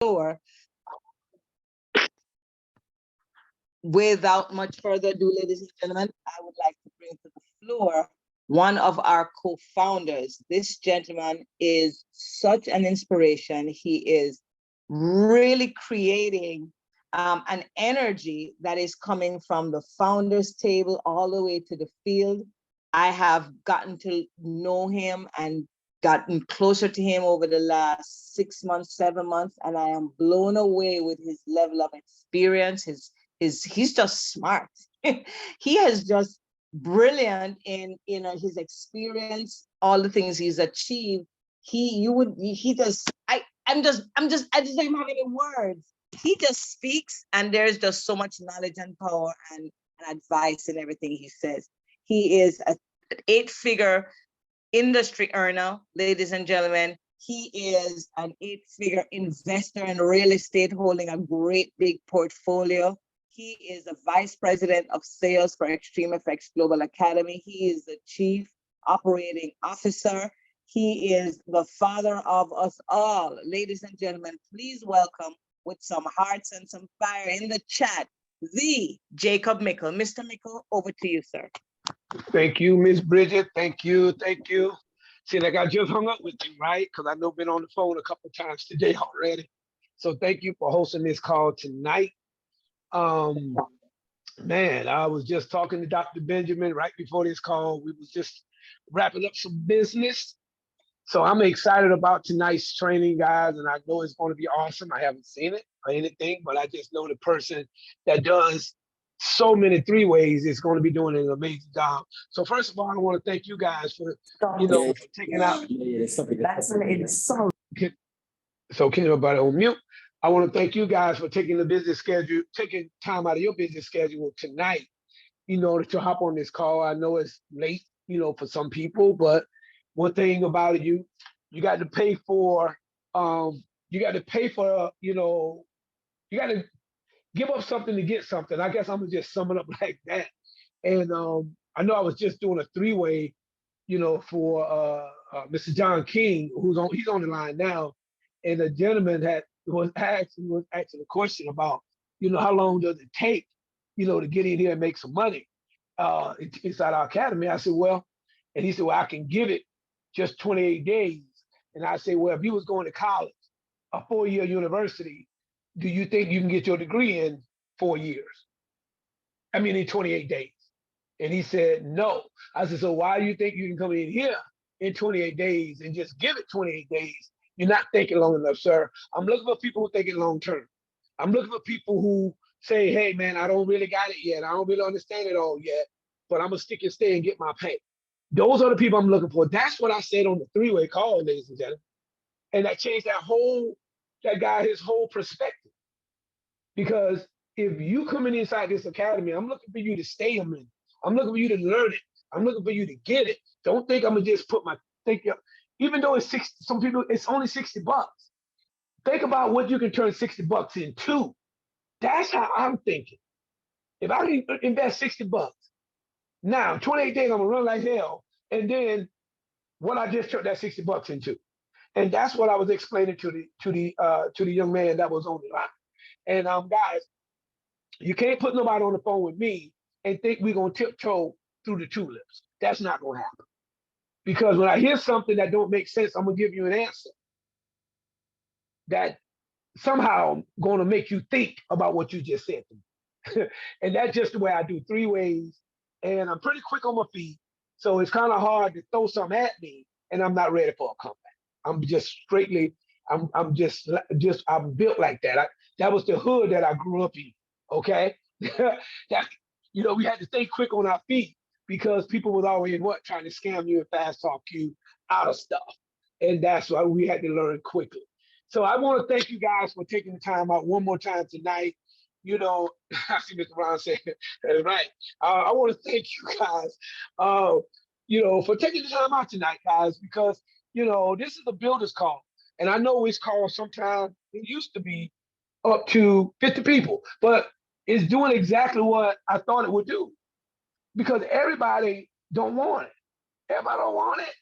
floor. Without much further ado, ladies and gentlemen, I would like to bring to the floor one of our co-founders. This gentleman is such an inspiration. He is really creating an energy that is coming from the founders table all the way to the field. I have gotten to know him and gotten closer to him over the last 6 months, 7 months, and I am blown away with his level of experience. He's just smart. He is just brilliant in his experience, all the things he's achieved. I just don't have any words. He just speaks, and there's just so much knowledge and power and advice in everything he says. He is an 8-figure industry earner, ladies and gentlemen. He is an 8-figure investor in real estate, holding a great big portfolio. He is the vice president of sales for Extreme Effects Global Academy. He is the chief operating officer. He is the father of us all. Ladies and gentlemen, please welcome, with some hearts and some fire in the chat, the Jacob Mickle. Mr. Mickle, over to you, sir. Thank you, Miss Bridget. Thank you. Thank you. See, like I just hung up with you, right? Because I know I've been on the phone a couple of times today already. So thank you for hosting this call tonight. Man, I was just talking to Dr. Benjamin right before this call. We was just wrapping up some business. So I'm excited about tonight's training, guys, and I know it's going to be awesome. I haven't seen it or anything, but I just know the person that does so many 3-ways is going to be doing an amazing job. So first of all, I want to thank you guys for, for taking out. So can everybody on mute? I want to thank you guys for taking taking time out of your busy schedule tonight, to hop on this call. I know it's late, for some people, but one thing about it, you got to pay for, you got to give up something to get something. I guess I'm gonna just sum it up like that. And I know I was just doing a 3-way, for Mr. John King, he's on the line now, and the gentleman was asking a question about, how long does it take, to get in here and make some money inside our academy. I said, well, and he said, well, I can give it just 28 days. And I say, well, if you was going to college, a 4-year university, do you think you can get your degree in 4 years? I mean, in 28 days. And he said, no. I said, so why do you think you can come in here in 28 days and just give it 28 days? You're not thinking long enough, sir. I'm looking for people who think it long term. I'm looking for people who say, hey, man, I don't really got it yet. I don't really understand it all yet, but I'm going to stick and stay and get my pay. Those are the people I'm looking for. That's what I said on the 3-way call, ladies and gentlemen. And that changed that guy, his whole perspective. Because if you coming inside this academy, I'm looking for you to stay in it. I'm looking for you to learn it. I'm looking for you to get it. Don't think I'm gonna just put even though it's some people, it's only $60. Think about what you can turn $60 into. That's how I'm thinking. If I can invest $60, now 28 days I'm gonna run like hell, and then what I just turned that $60 into. And that's what I was explaining to the young man that was on the line. And guys, you can't put nobody on the phone with me and think we're gonna tiptoe through the tulips. That's not gonna happen. Because when I hear something that don't make sense, I'm gonna give you an answer that somehow gonna make you think about what you just said to me. And that's just the way I do 3-ways. And I'm pretty quick on my feet. So it's kind of hard to throw something at me and I'm not ready for a comeback. I'm built like that. That was the hood that I grew up in. Okay. That, we had to stay quick on our feet because people was always trying to scam you and fast talk you out of stuff. And that's why we had to learn quickly. So I want to thank you guys for taking the time out one more time tonight. I see Mr. Ron saying, right. I want to thank you guys, for taking the time out tonight, guys, because, this is a builder's call. And I know it's called sometimes, it used to be up to 50 people, but it's doing exactly what I thought it would do because everybody don't want it. Everybody don't want it.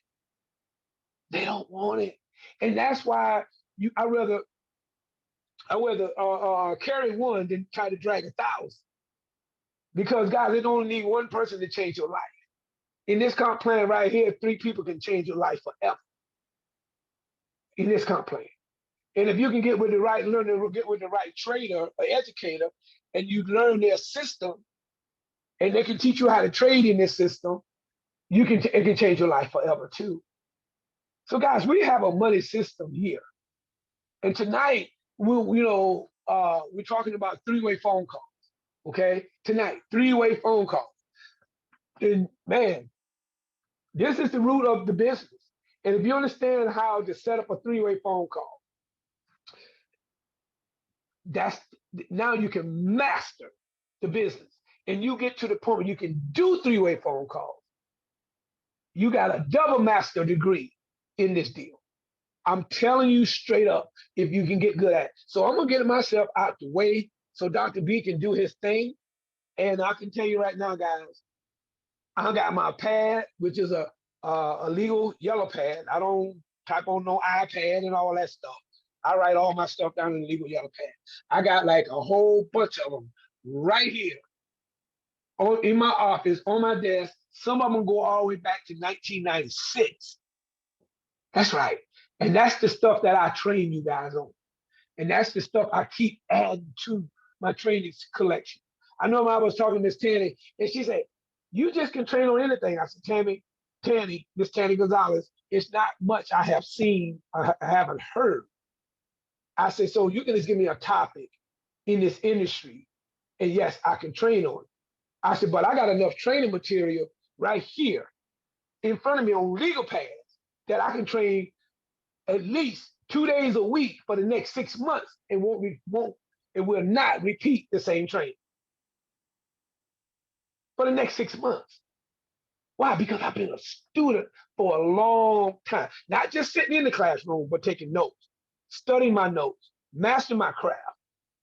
They don't want it. And that's why I rather I rather carry one than try to drag 1,000. Because guys, it only need one person to change your life. In this comp plan right here, 3 people can change your life forever. In this comp plan. And if you can get with the right learner, get with the right trader or educator, and you learn their system, and they can teach you how to trade in this system, it can change your life forever too. So guys, we have a money system here. And tonight, we're talking about 3-way phone calls. Okay, tonight, 3-way phone calls. And man, this is the root of the business. And if you understand how to set up a 3-way phone call, that's now you can master the business. And you get to the point where you can do 3-way phone calls. You got a double master degree in this deal. I'm telling you straight up, if you can get good at it. So I'm gonna get myself out the way so Dr. B can do his thing. And I can tell you right now, guys, I got my pad, which is a legal yellow pad. I don't type on no iPad and all that stuff. I write all my stuff down in the legal yellow pad. I got like a whole bunch of them right here in my office, on my desk. Some of them go all the way back to 1996. That's right. And that's the stuff that I train you guys on. And that's the stuff I keep adding to my training collection. I know when I was talking to Miss Tanny, and she said, you just can train on anything. I said, Miss Tanny Gonzalez, it's not much I have seen, I haven't heard. I said, so you can just give me a topic in this industry, and yes, I can train on it. I said, but I got enough training material right here in front of me on legal pads that I can train at least 2 days a week for the next 6 months and will not repeat the same training for the next 6 months. Why? Because I've been a student for a long time, not just sitting in the classroom, but taking notes, studying my notes, mastering my craft.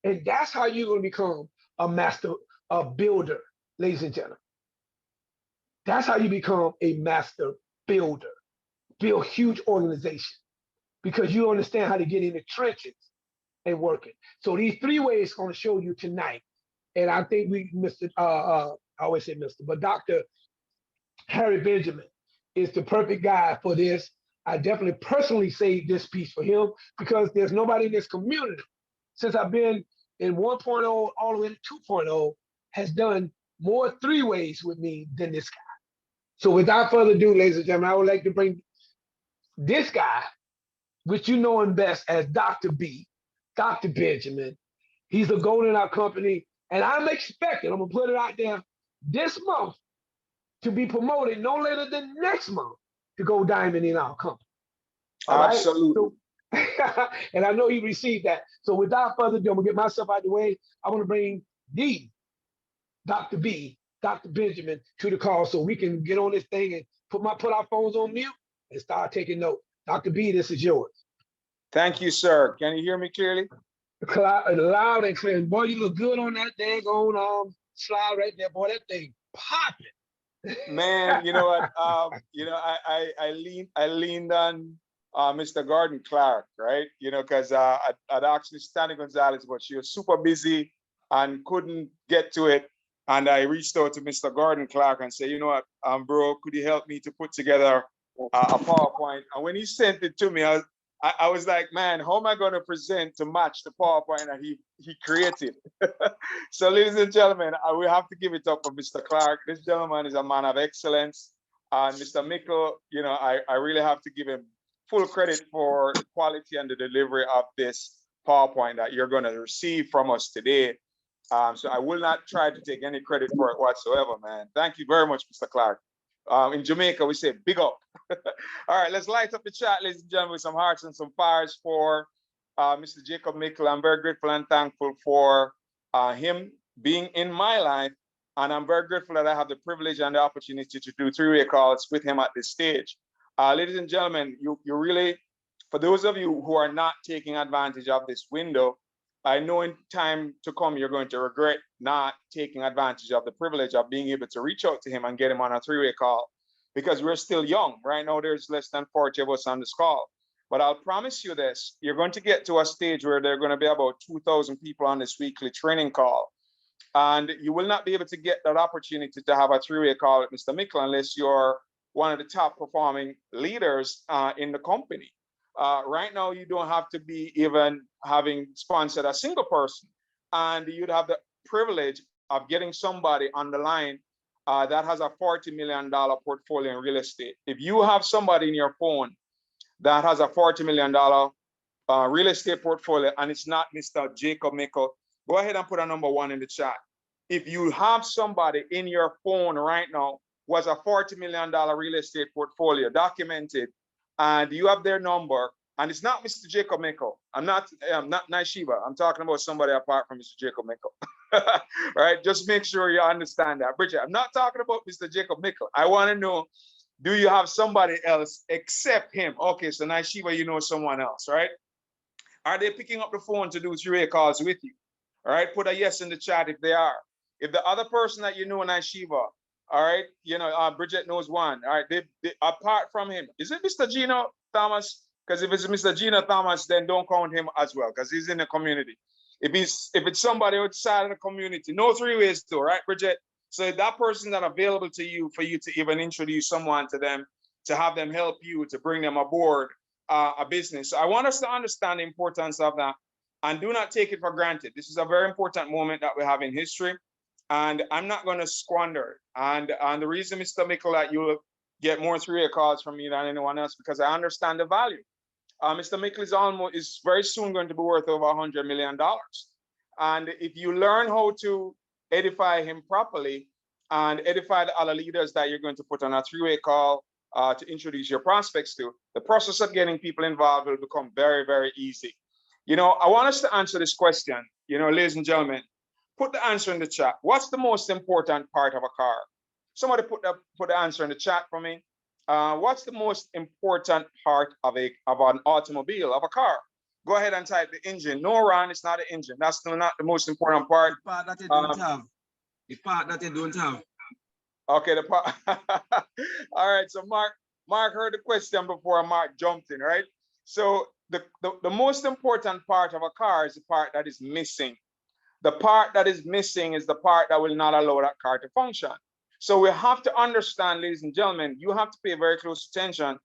And that's how you're going to become a master, a builder, ladies and gentlemen. That's how you become a master builder, build huge organizations, because you understand how to get in the trenches and work it. So these 3 ways going to show you tonight. And I think I always say Mr., but Dr. Harry Benjamin is the perfect guy for this. I definitely personally saved this piece for him because there's nobody in this community since I've been in 1.0 all the way to 2.0 has done more 3 ways with me than this guy. So without further ado, ladies and gentlemen, I would like to bring this guy, which you know him best as Dr. B, Dr. Benjamin. He's a gold in our company, and I'm expecting, I'm gonna put it out there this month to be promoted no later than next month to go diamond in our company. All right? Absolutely. So, and I know he received that. So without further ado, I'm gonna get myself out of the way. I want to bring the Dr. B, Dr. Benjamin to the call so we can get on this thing and put our phones on mute and start taking notes. Dr. B, this is yours. Thank you, sir. Can you hear me clearly? Loud and clear. Boy, you look good on that daggone slide right there. Boy, that thing popping. Man, you know what? I leaned on Mr. Gordon Clark, right? You know, because I'd actually Stanley Gonzalez, but she was super busy and couldn't get to it. And I reached out to Mr. Gordon Clark and said, you know what, bro, could you help me to put together a PowerPoint? And when he sent it to me, I was like, man, how am I going to present to match the PowerPoint that he created? So, ladies and gentlemen, we have to give it up for Mr. Clark. This gentleman is a man of excellence. And Mr. Mickle, you know, I really have to give him full credit for the quality and the delivery of this PowerPoint that you're going to receive from us today. So I will not try to take any credit for it whatsoever, man. Thank you very much, Mr. Clark. In Jamaica, we say big up. All right, let's light up the chat, ladies and gentlemen, with some hearts and some fires for Mr. Jacob Mickle. I'm very grateful and thankful for him being in my life. And I'm very grateful that I have the privilege and the opportunity to do 3-way calls with him at this stage. Ladies and gentlemen, you really, for those of you who are not taking advantage of this window, I know in time to come, you're going to regret not taking advantage of the privilege of being able to reach out to him and get him on a 3-way call because we're still young. Right now, there's less than 40 of us on this call. But I'll promise you this, you're going to get to a stage where there are going to be about 2,000 people on this weekly training call. And you will not be able to get that opportunity to have a three-way call with Mr. Mickle unless you're one of the top performing leaders in the company. Right now, you don't have to be even having sponsored a single person. And you'd have the privilege of getting somebody on the line that has a $40 million portfolio in real estate. If you have somebody in your phone that has a $40 million real estate portfolio and it's not Mr. Jacob Mickle, go ahead and put a number 1 in the chat. If you have somebody in your phone right now who has a $40 million real estate portfolio documented, and you have their number, and it's not Mr. Jacob Mickle. I'm not Naishiva. I'm talking about somebody apart from Mr. Jacob Mickle. Right? Just make sure you understand that. Bridget, I'm not talking about Mr. Jacob Mickle. I want to know, do you have somebody else except him? Okay, so Naishiva, you know someone else, right? Are they picking up the phone to do three-way calls with you? All right, put a yes in the chat if they are. If the other person that you know in Shiva, all right, you know, Bridget knows one, all right, they, apart from him, is it Mr. Gino Thomas? Because if it's Mr. Gino Thomas, then don't count him as well, because he's in the community. If it's somebody outside of the community, no three ways to, right, Bridget? So if that person is not available to you for you to even introduce someone to them, to have them help you, to bring them aboard a business. So I want us to understand the importance of that and do not take it for granted. This is a very important moment that we have in history, and I'm not going to squander it. And the reason, Mr. Mickle, that you will get more three-way calls from me than anyone else, because I understand the value. Mr. Mickle is very soon going to be worth over $100 million. And if you learn how to edify him properly and edify the other leaders that you're going to put on a three-way call to introduce your prospects to, the process of getting people involved will become very, very easy. You know, I want us to answer this question, you know, ladies and gentlemen, put the answer in the chat. What's the most important part of a car? Somebody put the answer in the chat for me. What's the most important part of an automobile, of a car? Go ahead and type the engine. No, Ron, it's not the engine. That's still not the most important part. The part that you don't have. The part that you don't have. Okay, the part. All right, so Mark heard the question before Mark jumped in, right? So the most important part of a car is the part that is missing. The part that is missing is the part that will not allow that car to function. So we have to understand, ladies and gentlemen, you have to pay very close attention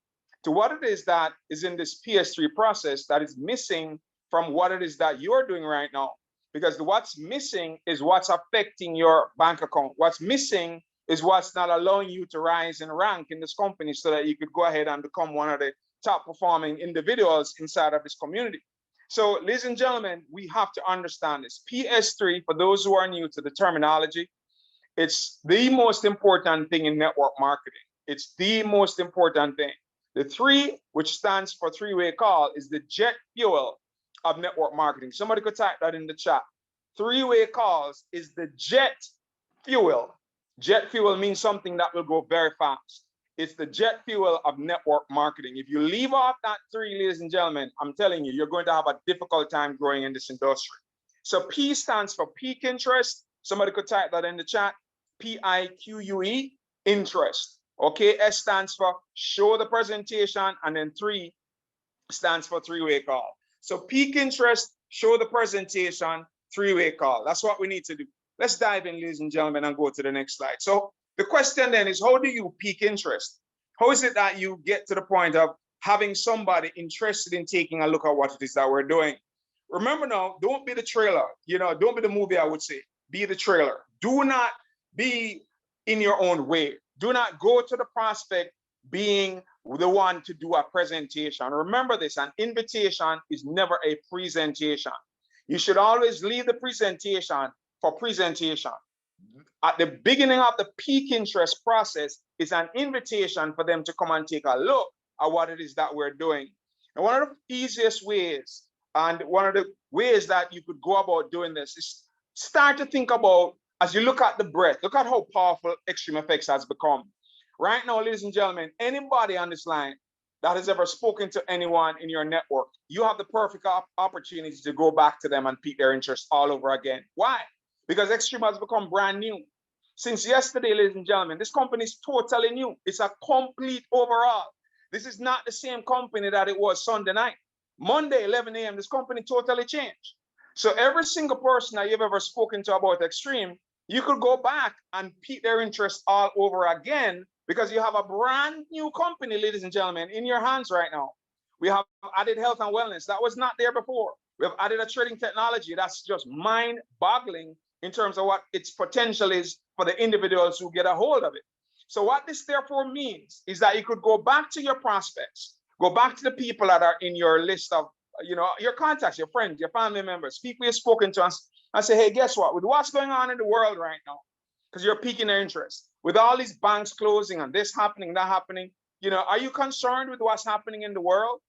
to what it is that is in this PS3 process that is missing from what it is that you're doing right now. Because what's missing is what's affecting your bank account. What's missing is what's not allowing you to rise in rank in this company so that you could go ahead and become one of the top performing individuals inside of this community. So, ladies and gentlemen, we have to understand this. PS3, for those who are new to the terminology, it's the most important thing in network marketing. It's the most important thing. The 3, which stands for three-way call, is the jet fuel of network marketing. Somebody could type that in the chat. Three-way calls is the jet fuel. Jet fuel means something that will go very fast. It's the jet fuel of network marketing. If you leave off that 3, ladies and gentlemen, I'm telling you, you're going to have a difficult time growing in this industry. So P stands for peak interest. Somebody could type that in the chat. P-I-Q-U-E, interest. Okay, S stands for show the presentation, and then 3 stands for three-way call. So peak interest, show the presentation, three-way call. That's what we need to do. Let's dive in, ladies and gentlemen, and go to the next slide. So the question then is, how do you peak interest? How is it that you get to the point of having somebody interested in taking a look at what it is that we're doing? Remember now, don't be the trailer. You know, don't be the movie, I would say. Be the trailer. Do not be in your own way. Do not go to the prospect being the one to do a presentation. Remember this, an invitation is never a presentation. You should always leave the presentation for presentation. At the beginning of the peak interest process is an invitation for them to come and take a look at what it is that we're doing. And one of the easiest ways, and one of the ways that you could go about doing this, is start to think about, as you look at the breadth, look at how powerful Extreme Effects has become. Right now, ladies and gentlemen, anybody on this line that has ever spoken to anyone in your network, you have the perfect opportunity to go back to them and pique their interest all over again. Why? Because Extreme has become brand new. Since yesterday, ladies and gentlemen, this company is totally new. It's a complete overhaul. This is not the same company that it was Sunday night. Monday, 11 a.m., this company totally changed. So every single person that you've ever spoken to about Extreme, you could go back and pique their interest all over again because you have a brand new company, ladies and gentlemen, in your hands right now. We have added health and wellness. That was not there before. We have added a trading technology that's just mind-boggling in terms of what its potential is for the individuals who get a hold of it. So what this therefore means is that you could go back to your prospects, go back to the people that are in your list of, your contacts, your friends, your family members, people you've spoken to, and say, hey, guess what? With what's going on in the world right now, because you're piquing their interest, with all these banks closing and this happening, that happening, are you concerned with what's happening in the world?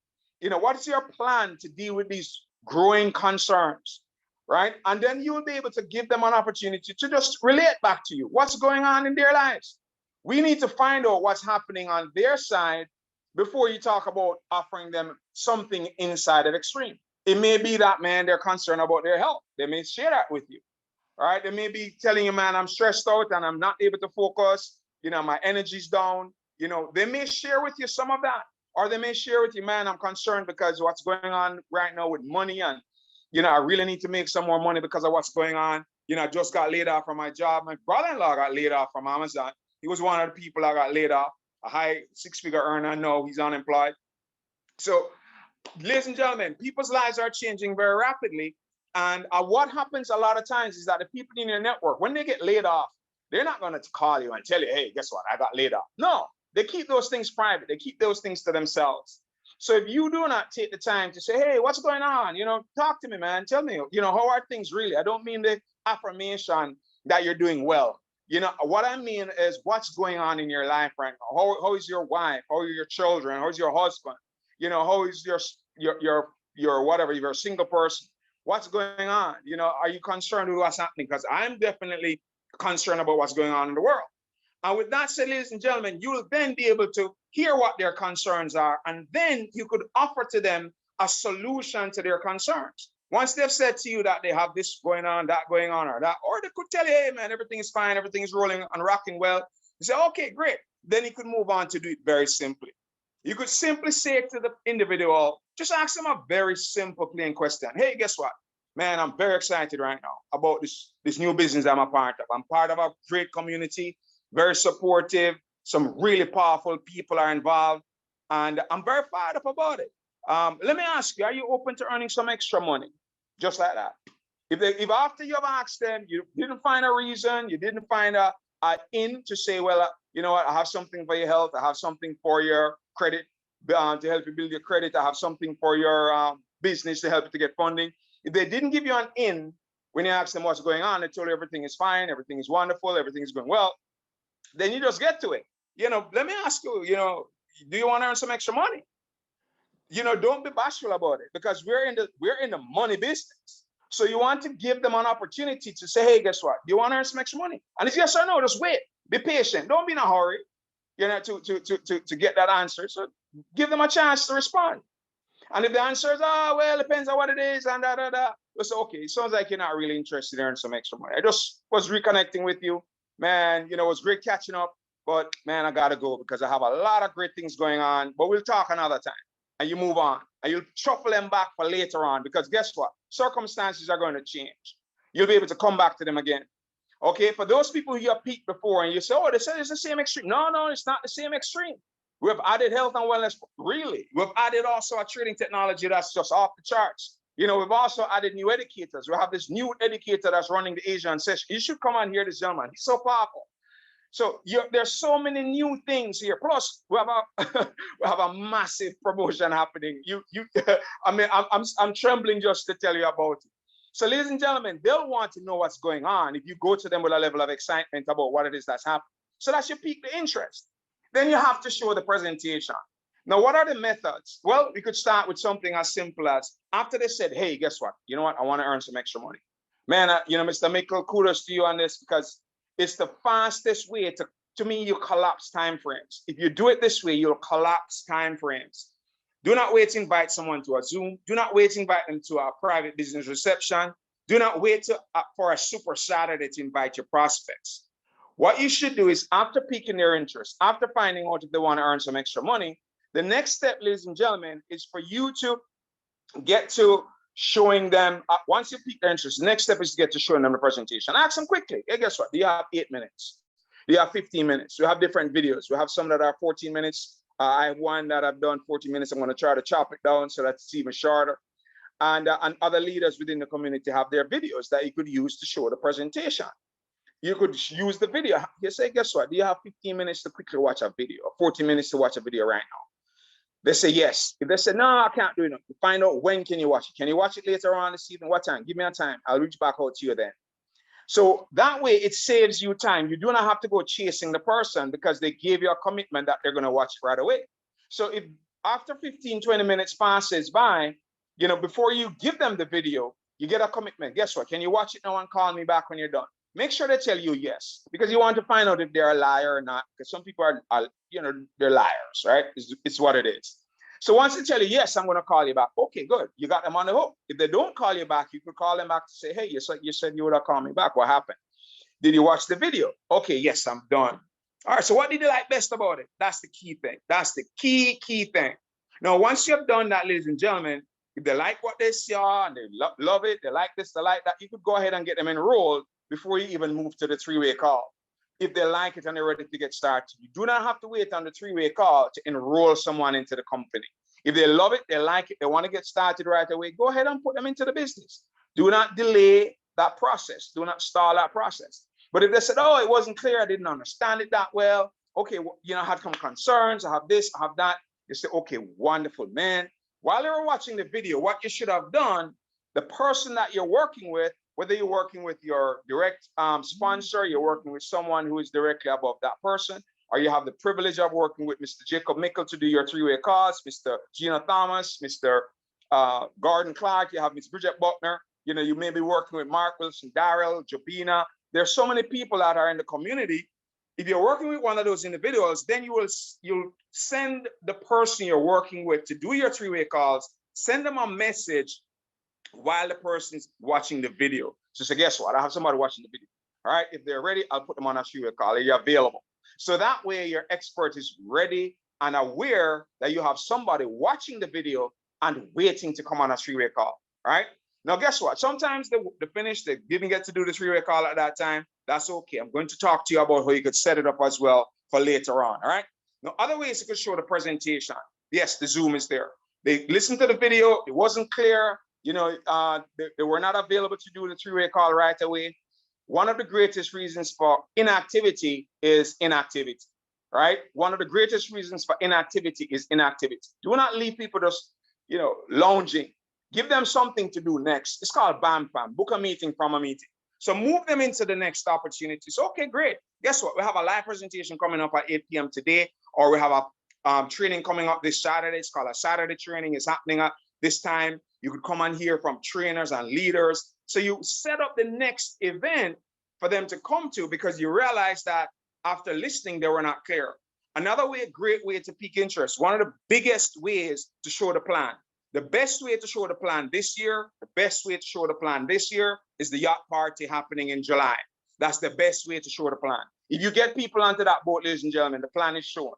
What's your plan to deal with these growing concerns, right? And then you'll be able to give them an opportunity to just relate back to you what's going on in their lives. We need to find out what's happening on their side before you talk about offering them something inside of Extreme. It may be that, man, they're concerned about their health. They may share that with you, all right? They may be telling you, man, I'm stressed out and I'm not able to focus. My energy's down. They may share with you some of that. Or they may share with you, man, I'm concerned because what's going on right now with money. And, I really need to make some more money because of what's going on. I just got laid off from my job. My brother-in-law got laid off from Amazon. He was one of the people that got laid off, a high six-figure earner. No, he's unemployed. So, ladies and gentlemen, people's lives are changing very rapidly. And what happens a lot of times is that the people in your network, when they get laid off, they're not going to call you and tell you, hey, guess what? I got laid off. No, they keep those things private. They keep those things to themselves. So if you do not take the time to say, hey, what's going on? Talk to me, man. Tell me, how are things really? I don't mean the affirmation that you're doing well. What I mean is what's going on in your life right now. How is your wife? How are your children? How is your husband? How is your whatever, you're a single person. What's going on? Are you concerned with what's happening? Because I'm definitely concerned about what's going on in the world. And with that said, ladies and gentlemen, you will then be able to hear what their concerns are, and then you could offer to them a solution to their concerns. Once they've said to you that they have this going on, that going on, or that, or they could tell you, hey, man, everything is fine, everything is rolling and rocking well. You say, okay, great. Then you could move on to do it very simply. You could simply say to the individual, just ask them a very simple, plain question. Hey, guess what? Man, I'm very excited right now about this new business I'm a part of. I'm part of a great community, very supportive. Some really powerful people are involved, and I'm very fired up about it. Let me ask you, are you open to earning some extra money? Just like that. If after you have asked them, you didn't find a reason, you didn't find a in to say, well, you know what, I have something for your health, I have something for your credit to help you build your credit, I have something for your business to help you to get funding. If they didn't give you an in when you asked them what's going on, they told you everything is fine, everything is wonderful, everything is going well, then you just get to it. Let me ask you, do you want to earn some extra money? Don't be bashful about it, because we're in the money business. So you want to give them an opportunity to say, hey, guess what? Do you want to earn some extra money? And it's yes or no, just wait. Be patient. Don't be in a hurry, to get that answer. So give them a chance to respond. And if the answer is, well, it depends on what it is, and we'll say, okay, it sounds like you're not really interested in earning some extra money. I just was reconnecting with you. Man, it was great catching up, but man, I gotta go because I have a lot of great things going on, but we'll talk another time. And you move on, and you'll shuffle them back for later on, because guess what? Circumstances are going to change. You'll be able to come back to them again. Okay, for those people who have peaked before and you say, oh, they said it's the same extreme. No, it's not the same extreme. We have added health and wellness, really. We've added also a trading technology that's just off the charts. We've also added new educators. We have this new educator that's running the Asian session. You should come and hear this gentleman. He's so powerful. So there's so many new things here. Plus, we have a massive promotion happening. I'm trembling just to tell you about it. So, ladies and gentlemen, they'll want to know what's going on if you go to them with a level of excitement about what it is that's happening. So that should pique the interest. Then you have to show the presentation. Now, what are the methods? Well, we could start with something as simple as, after they said, hey, guess what? You know what? I want to earn some extra money. Man, Mr. Mickle, kudos to you on this, because it's the fastest way to me, you collapse timeframes. If you do it this way, you'll collapse timeframes. Do not wait to invite someone to a Zoom. Do not wait to invite them to a private business reception. Do not wait for a super Saturday to invite your prospects. What you should do is, after piquing their interest, after finding out if they want to earn some extra money, The next step, ladies and gentlemen, is for you to get to showing them, once you pique their interest, the next step is to get to showing them the presentation. Ask them quickly, hey, guess what? Do you have 8 minutes? Do you have 15 minutes? We have different videos. We have some that are 14 minutes. I have one that I've done 14 minutes. I'm going to try to chop it down so that it's even shorter. And other leaders within the community have their videos that you could use to show the presentation. You could use the video. You say, guess what? Do you have 15 minutes to quickly watch a video, or 14 minutes to watch a video right now? They say yes. If they say, no, I can't do it, you find out when can you watch it. Can you watch it later on this evening? What time? Give me a time. I'll reach back out to you then. So that way it saves you time. You do not have to go chasing the person because they gave you a commitment that they're going to watch right away. So if after 15, 20 minutes passes by, you know, before you give them the video, you get a commitment. Guess what? Can you watch it now and call me back when you're done? Make sure they tell you yes, because you want to find out if they're a liar or not, because some people are you know, they're liars, right? It's what it is. So once they tell you, yes, I'm going to call you back. Okay, good. You got them on the hook. If they don't call you back, you could call them back to say, hey, you said you would have called me back. What happened? Did you watch the video? Okay, yes, I'm done. All right, so what did you like best about it? That's the key thing. That's the key thing. Now, once you have done that, ladies and gentlemen, if they like what they saw and they love it, they like this, they like that, you could go ahead and get them enrolled before you even move to the three-way call. If they like it and they're ready to get started, you do not have to wait on the three-way call to enroll someone into the company. If they love it, they like it, they want to get started right away, go ahead and put them into the business. Do not delay that process. Do not stall that process. But if they said, oh, it wasn't clear, I didn't understand it that well, okay, well, you know, I had some concerns, I have this, I have that, you say, okay, wonderful, man. While they were watching the video, what you should have done, the person that you're working with, whether you're working with your direct sponsor, you're working with someone who is directly above that person, or you have the privilege of working with Mr. Jacob Mickle to do your three-way calls, Mr. Gina Thomas, Mr. Gordon Clark, you have Ms. Bridget Buckner, you know, you may be working with Mark Wilson, Daryl, Jobina. There's so many people that are in the community. If you're working with one of those individuals, then you'll send the person you're working with to do your three-way calls, send them a message while the person's watching the video. So say, guess what? I have somebody watching the video. All right, if they're ready, I'll put them on a three-way call. Are you available? So that way your expert is ready and aware that you have somebody watching the video and waiting to come on a three-way call. All right. Now, guess what? Sometimes they finish, they didn't get to do the three-way call at that time. That's okay. I'm going to talk to you about how you could set it up as well for later on. All right. Now, other ways you could show the presentation. Yes, the Zoom is there. They listened to the video. It wasn't clear. You know, they were not available to do the three-way call right away. One of the greatest reasons for inactivity is inactivity, right? One of the greatest reasons for inactivity is inactivity. Do not leave people just, you know, lounging. Give them something to do next. It's called BAM PAM, book a meeting from a meeting. So move them into the next opportunity. So, okay, great. Guess what? We have a live presentation coming up at 8 p.m. today, or we have a training coming up this Saturday. It's called a Saturday training. It's happening at this time. You could come and hear from trainers and leaders. So you set up the next event for them to come to because you realize that after listening, they were not clear. Another way, great way to pique interest. One of the biggest ways to show the plan. The best way to show the plan this year, is the yacht party happening in July. That's the best way to show the plan. If you get people onto that boat, ladies and gentlemen, the plan is shown.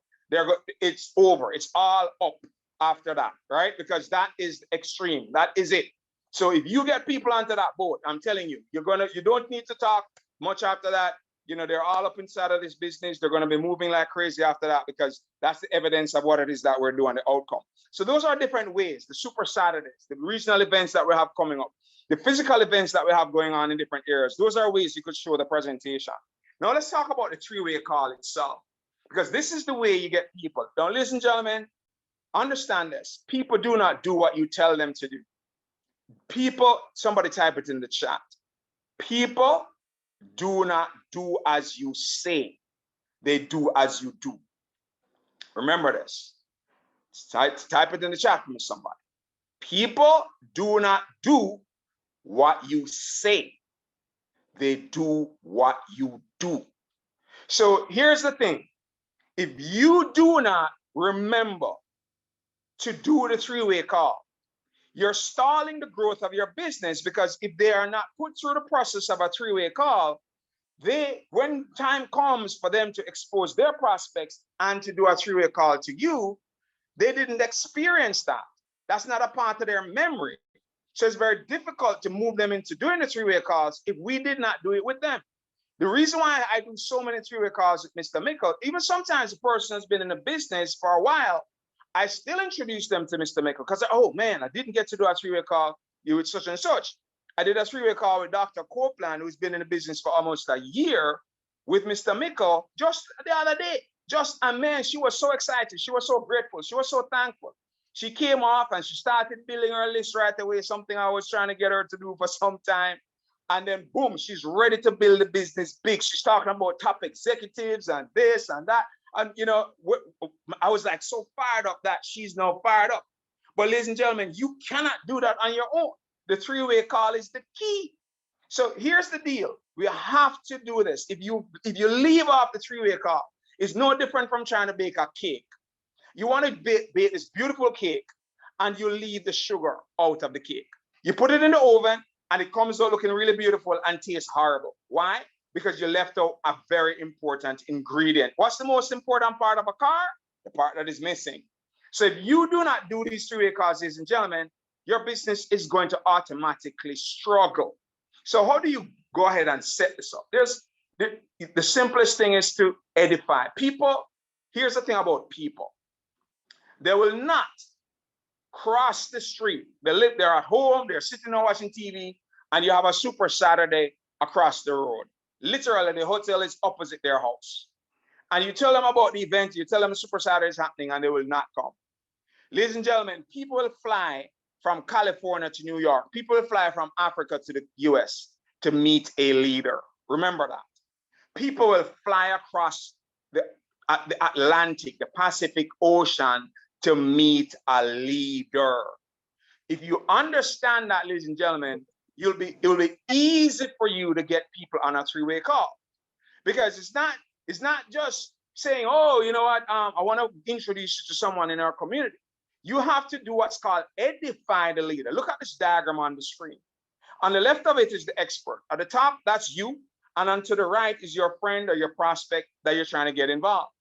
It's over. It's all up after that, right? Because that is extreme. That is it. So if you get people onto that boat, I'm telling you, you don't need to talk much after that. You know, they're all up inside of this business. They're going to be moving like crazy after that because that's the evidence of what it is that we're doing, the outcome. So those are different ways, the Super Saturdays, the regional events that we have coming up, the physical events that we have going on in different areas. Those are ways you could show the presentation. Now let's talk about the three-way call itself, because this is the way you get people. Now, ladies and gentlemen, understand this. People do not do what you tell them to do. People, somebody type it in the chat. People do not do as you say. They do as you do. Remember this. Type it in the chat for me, somebody. People do not do what you say. They do what you do. So here's the thing. If you do not remember to do the three-way call, you're stalling the growth of your business, because if they are not put through the process of a three-way call, when time comes for them to expose their prospects and to do a three-way call to you, They didn't experience that. That's not a part of their memory. So it's very difficult to move them into doing the three-way calls if we did not do it with them. The reason why I do so many three-way calls with Mr. Mickle, even sometimes a person has been in the business for a while, I still introduce them to Mr. Mickle because, oh man, I didn't get to do a three-way call with such and such. I did a three-way call with Dr. Copeland, who's been in the business for almost a year, with Mr. Mickle just the other day. And man, she was so excited. She was so grateful. She was so thankful. She came off and she started building her list right away, something I was trying to get her to do for some time. And then boom, she's ready to build the business big. She's talking about top executives and this and that. And you know, I was like so fired up that she's now fired up. But ladies and gentlemen, you cannot do that on your own. The three-way call is the key. So here's the deal. We have to do this. If you leave off the three-way call, it's no different from trying to bake a cake. You want to bake this beautiful cake and you leave the sugar out of the cake. You put it in the oven and it comes out looking really beautiful and tastes horrible. Why? Because you left out a very important ingredient. What's the most important part of a car? The part that is missing. So if you do not do these three-way calls, ladies and gentlemen, your business is going to automatically struggle. So how do you go ahead and set this up? There's the simplest thing is to edify people. Here's the thing about people. They will not cross the street. They're at home, they're sitting and watching TV, and you have a Super Saturday across the road. Literally, the hotel is opposite their house. And you tell them about the event, you tell them Super Saturday is happening, and they will not come. Ladies and gentlemen, people will fly from California to New York. People will fly from Africa to the US to meet a leader. Remember that. People will fly across the Atlantic, the Pacific Ocean to meet a leader. If you understand that, ladies and gentlemen, it will be easy for you to get people on a three-way call. Because it's not just saying, oh, you know what, I want to introduce you to someone in our community. You have to do what's called edify the leader. Look at this diagram on the screen. On the left of it is the expert. At the top, that's you. And on to the right is your friend or your prospect that you're trying to get involved.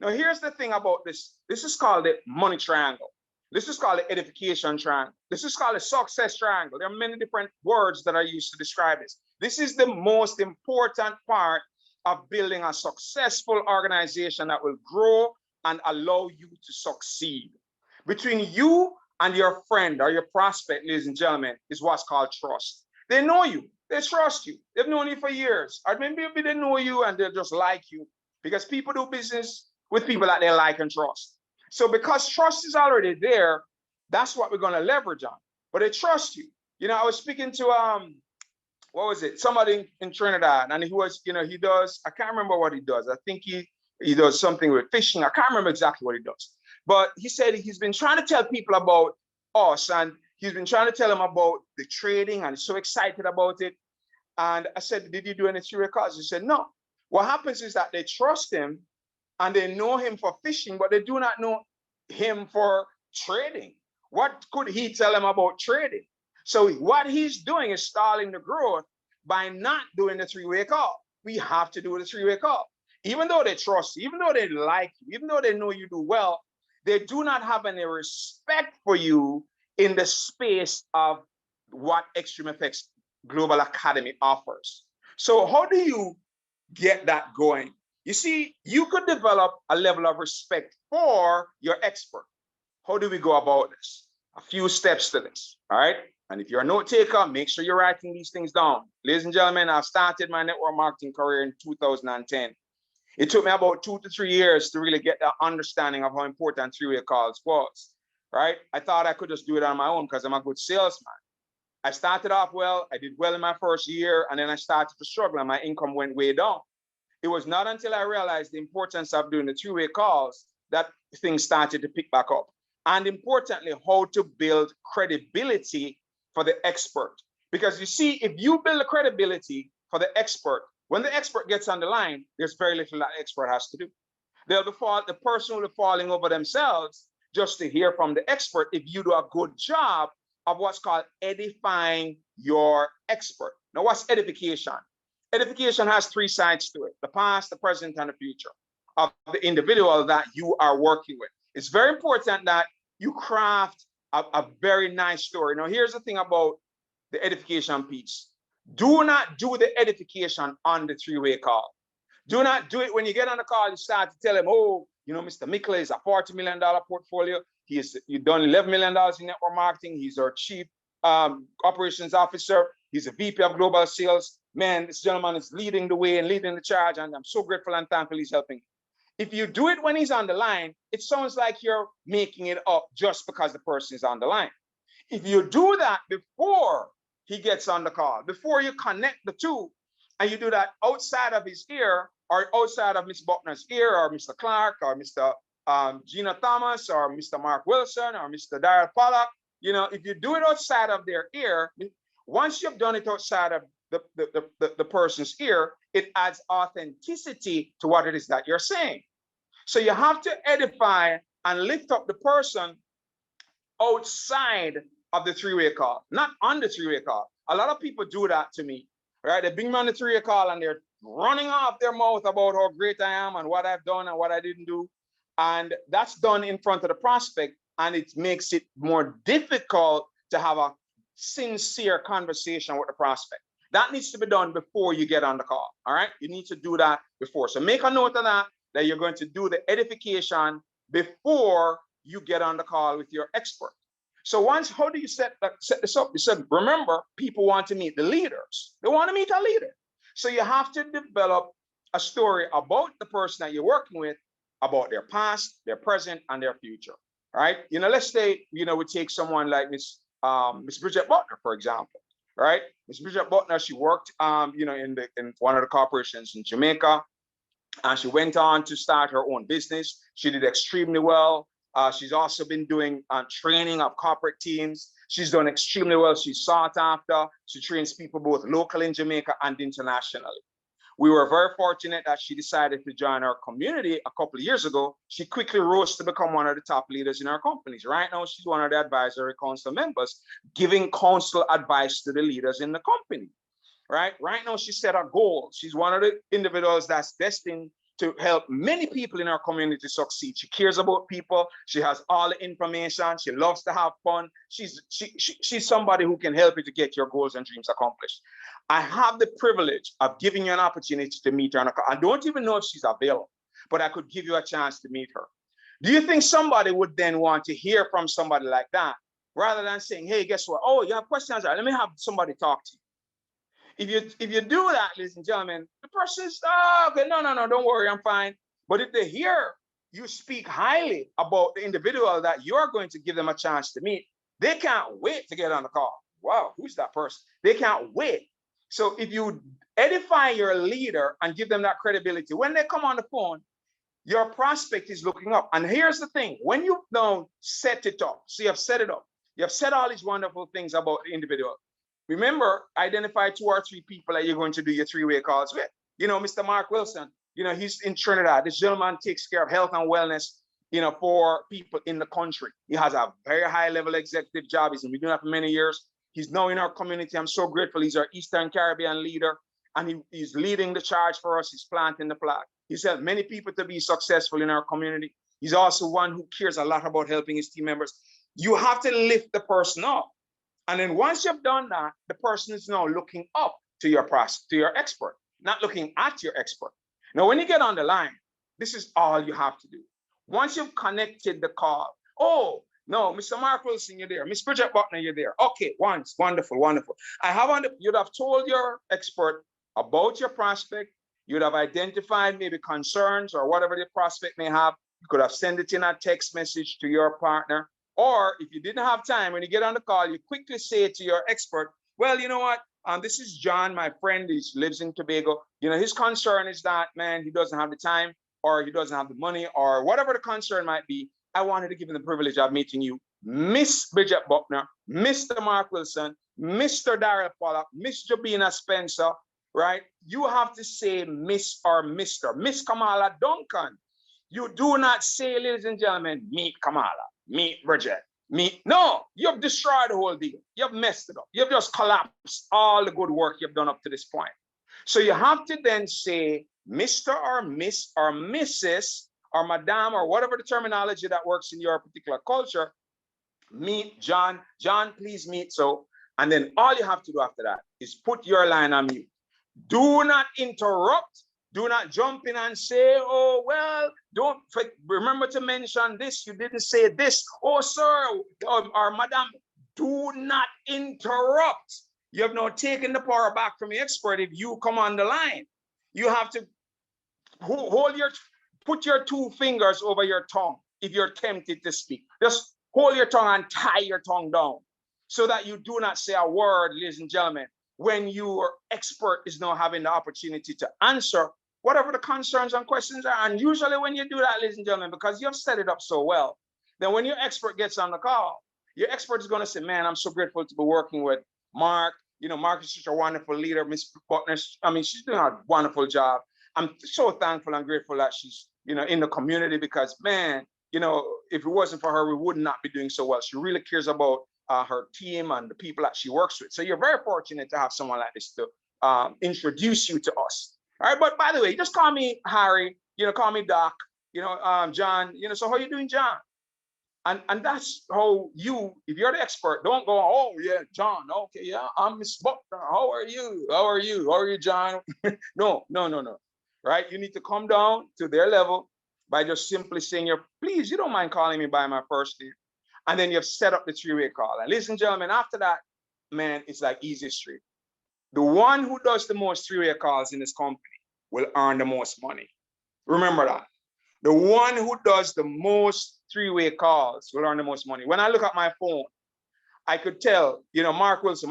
Now, here's the thing about this. This is called the money triangle. This is called the edification triangle. This is called the success triangle. There are many different words that are used to describe this. This is the most important part of building a successful organization that will grow and allow you to succeed. Between you and your friend or your prospect, ladies and gentlemen, is what's called trust. They know you. They trust you. They've known you for years. Or maybe they know you and they just like you, because people do business with people that they like and trust. So because trust is already there, that's what we're going to leverage on. But they trust you. You know, I was speaking to what was it? Somebody in Trinidad, and he was, you know, he does, I can't remember what he does. I think he does something with fishing. I can't remember exactly what he does. But he said he's been trying to tell people about us, and he's been trying to tell them about the trading, and he's so excited about it. And I said, did you do any three-way calls? He said, no. What happens is that they trust him and they know him for fishing, but they do not know him for trading. What could he tell them about trading? So what he's doing is stalling the growth by not doing the three-way call. We have to do the three-way call. Even though they trust you, even though they like you, even though they know you do well, they do not have any respect for you in the space of what Extreme Effects Global Academy offers. So how do you get that going? You see, you could develop a level of respect for your expert. How do we go about this? A few steps to this, all right? And if you're a note taker, make sure you're writing these things down. Ladies and gentlemen, I started my network marketing career in 2010. It took me about 2 to 3 years to really get that understanding of how important three-way calls was, right? I thought I could just do it on my own because I'm a good salesman. I started off well, I did well in my first year, and then I started to struggle and my income went way down. It was not until I realized the importance of doing the three-way calls that things started to pick back up. And importantly, how to build credibility for the expert. Because you see, if you build the credibility for the expert, when the expert gets on the line, there's very little that expert has to do. The person will be falling over themselves just to hear from the expert if you do a good job of what's called edifying your expert. Now, what's edification? Edification has 3 sides to it: the past, the present, and the future of the individual that you are working with. It's very important that you craft a very nice story. Now, here's the thing about the edification piece. Do not do the edification on the three-way call. Do not do it when you get on the call, you start to tell him, oh, you know, Mr. Mikla is a $40 million portfolio. You've done $11 million in network marketing. He's our chief operations officer. He's a VP of global sales. Man, this gentleman is leading the way and leading the charge, and I'm so grateful and thankful he's helping. If you do it when he's on the line, it sounds like you're making it up just because the person is on the line. If you do that before he gets on the call, before you connect the two, and you do that outside of his ear or outside of Ms. Buckner's ear or Mr. Clark or Mr. Gina Thomas or Mr. Mark Wilson or Mr. Darrell Pollack, you know, if you do it outside of their ear, once you've done it outside of the person's ear, it adds authenticity to what it is that you're saying. So you have to edify and lift up the person outside of the three-way call, not on the three-way call. A lot of people do that to me, right? They bring me on the three-way call and they're running off their mouth about how great I am and what I've done and what I didn't do. And that's done in front of the prospect, and it makes it more difficult to have a sincere conversation with the prospect. That needs to be done before you get on the call, all right? You need to do that before. So make a note of that you're going to do the edification before you get on the call with your expert. So how do you set this up? You said, remember, people want to meet the leaders. They want to meet a leader. So you have to develop a story about the person that you're working with, about their past, their present, and their future, right? You know, let's say, you know, we take someone like Miss Bridget Butler, for example, right? Miss Bridget Butler, she worked, you know, in one of the corporations in Jamaica. And she went on to start her own business. She did extremely well. She's also been doing training of corporate teams. She's done extremely well. She's sought after. She trains people both locally in Jamaica and internationally. We were very fortunate that she decided to join our community a couple of years ago. She quickly rose to become one of the top leaders in our companies. Right now, she's one of the advisory council members, giving council advice to the leaders in the company. Right now, she set a goal. She's one of the individuals that's destined to help many people in our community succeed. She cares about people. She has all the information. She loves to have fun. She's somebody who can help you to get your goals and dreams accomplished. I have the privilege of giving you an opportunity to meet her. I don't even know if she's available, but I could give you a chance to meet her. Do you think somebody would then want to hear from somebody like that, rather than saying, hey, guess what? Oh, you have questions? Let me have somebody talk to you. If you do that, ladies and gentlemen, the person is, oh, okay, no, don't worry, I'm fine. But if they hear you speak highly about the individual that you're going to give them a chance to meet, they can't wait to get on the call. Wow, who's that person? They can't wait. So if you edify your leader and give them that credibility, when they come on the phone, your prospect is looking up. And here's the thing, when you now set it up, so you have set it up, you have said all these wonderful things about the individual. Remember, identify 2 or 3 people that you're going to do your three-way calls with. You know, Mr. Mark Wilson, you know, he's in Trinidad. This gentleman takes care of health and wellness, you know, for people in the country. He has a very high-level executive job. He's been doing that for many years. He's now in our community. I'm so grateful. He's our Eastern Caribbean leader, and he's leading the charge for us. He's planting the flag. He's helped many people to be successful in our community. He's also one who cares a lot about helping his team members. You have to lift the person up. And then once you've done that, the person is now looking up to your expert, not looking at your expert. Now, when you get on the line, this is all you have to do. Once you've connected the call, oh, no, Mr. Mark Wilson, you're there. Miss Bridget Buckner, you're there. Okay, once, wonderful. You'd have told your expert about your prospect. You'd have identified maybe concerns or whatever the prospect may have. You could have sent it in a text message to your partner. Or if you didn't have time, when you get on the call, you quickly say to your expert, well, you know what? This is John, my friend. He lives in Tobago. You know, his concern is that, man, he doesn't have the time or he doesn't have the money or whatever the concern might be. I wanted to give him the privilege of meeting you, Miss Bridget Buckner, Mr. Mark Wilson, Mr. Darrell Pollack, Miss Jabina Spencer, right? You have to say Miss or Mr. Miss Kamala Duncan. You do not say, ladies and gentlemen, meet Kamala. Meet Bridget, no, you've destroyed the whole deal. You've messed it up. You've just collapsed all the good work you've done up to this point. So you have to then say Mr. or Miss or Mrs. or madam or whatever the terminology that works in your particular culture. Meet John. John, please meet so. And then all you have to do after that is put your line on mute. Do not interrupt. Do not jump in and say, oh, well, don't remember to mention this. You didn't say this. Oh, sir, or madam, do not interrupt. You have now taken the power back from the expert if you come on the line. You have to put your two fingers over your tongue if you're tempted to speak. Just hold your tongue and tie your tongue down so that you do not say a word, ladies and gentlemen, when your expert is now having the opportunity to answer whatever the concerns and questions are. And usually when you do that, ladies and gentlemen, because you've set it up so well, then when your expert gets on the call, your expert is going to say, man, I'm so grateful to be working with Mark. You know, Mark is such a wonderful leader. Miss Buckner, I mean, she's doing a wonderful job. I'm so thankful and grateful that she's, you know, in the community because, man, you know, if it wasn't for her, we would not be doing so well. She really cares about her team and the people that she works with. So you're very fortunate to have someone like this to introduce you to us. All right, but by the way, just call me Harry, you know, call me Doc, you know, John, you know, so how you doing, John? And that's how you, if you're the expert, don't go, oh yeah, John, okay, yeah, I'm Miss Buckner. How are you? How are you? How are you, John? No, right? You need to come down to their level by just simply saying, please, you don't mind calling me by my first name. And then you've set up the three-way call. And ladies and gentlemen, after that, man, it's like easy street. The one who does the most three-way calls in this company will earn the most money. Remember that. The one who does the most three-way calls will earn the most money. When I look at my phone, I could tell, you know, Mark Wilson.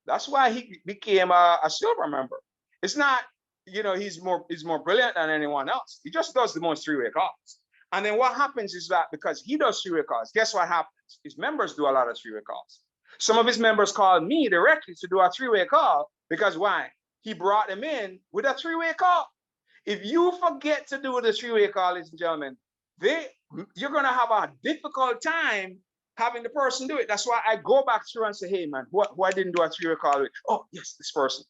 That's why he became a silver member. It's not, you know, he's more brilliant than anyone else. He just does the most three-way calls. And then what happens is that because he does three-way calls, guess what happens? His members do a lot of three-way calls. Some of his members called me directly to do a three-way call because why? He brought them in with a three-way call. If you forget to do the three-way call, ladies and gentlemen, you're going to have a difficult time having the person do it. That's why I go back through and say, hey, man, who I didn't do a three-way call with? Oh, yes, this person.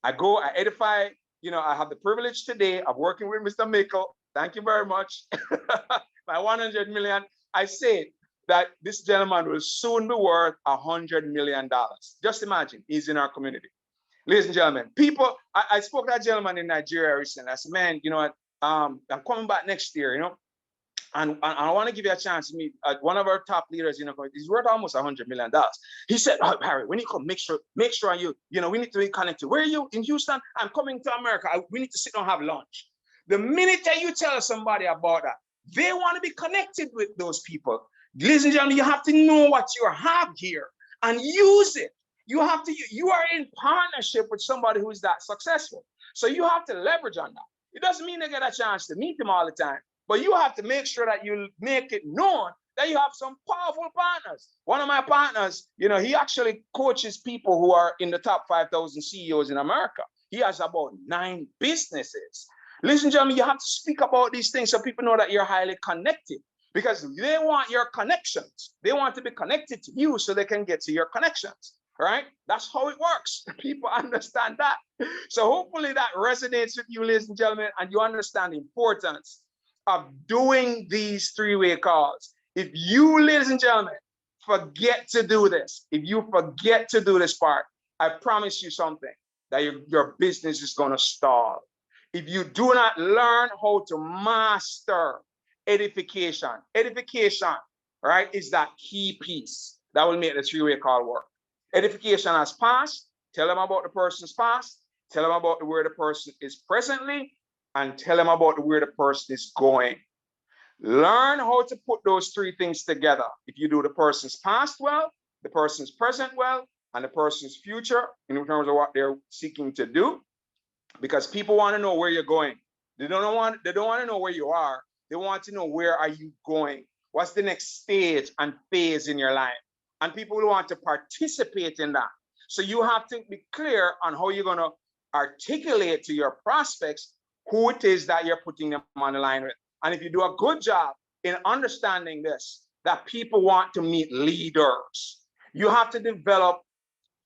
I go, I edify, you know, I have the privilege today of working with Mr. Mickle. Thank you very much. My 100 million, I said that this gentleman will soon be worth $100 million. Just imagine, he's in our community. Ladies and gentlemen, people, I spoke to a gentleman in Nigeria recently. I said, man, you know what, I'm coming back next year, you know, and I want to give you a chance to meet one of our top leaders, you know, he's worth almost $100 million. He said, oh, Harry, when you come, make sure you know, we need to be connected. Where are you? In Houston? I'm coming to America. We need to sit down and have lunch. The minute that you tell somebody about that, they want to be connected with those people. Ladies and gentlemen, you have to know what you have here and use it. You are in partnership with somebody who is that successful. So you have to leverage on that. It doesn't mean they get a chance to meet them all the time, but you have to make sure that you make it known that you have some powerful partners. One of my partners, you know, he actually coaches people who are in the top 5,000 CEOs in America. He has about 9 businesses. Ladies and gentlemen, you have to speak about these things so people know that you're highly connected because they want your connections. They want to be connected to you so they can get to your connections. Right? That's how it works. People understand that. So hopefully that resonates with you, ladies and gentlemen, and you understand the importance of doing these three-way calls. If you, ladies and gentlemen, forget to do this, if you forget to do this part, I promise you something, that your business is going to stall. If you do not learn how to master edification, right, is that key piece that will make the three-way call work. Edification has past, tell them about the person's past, tell them about where the person is presently, and tell them about where the person is going. Learn how to put those 3 things together. If you do the person's past well, the person's present well, and the person's future in terms of what they're seeking to do, because people want to know where you're going. They don't want to know where you are. They want to know where are you going? What's the next stage and phase in your life? And people will want to participate in that. So you have to be clear on how you're going to articulate to your prospects who it is that you're putting them on the line with. And if you do a good job in understanding this, that people want to meet leaders, you have to develop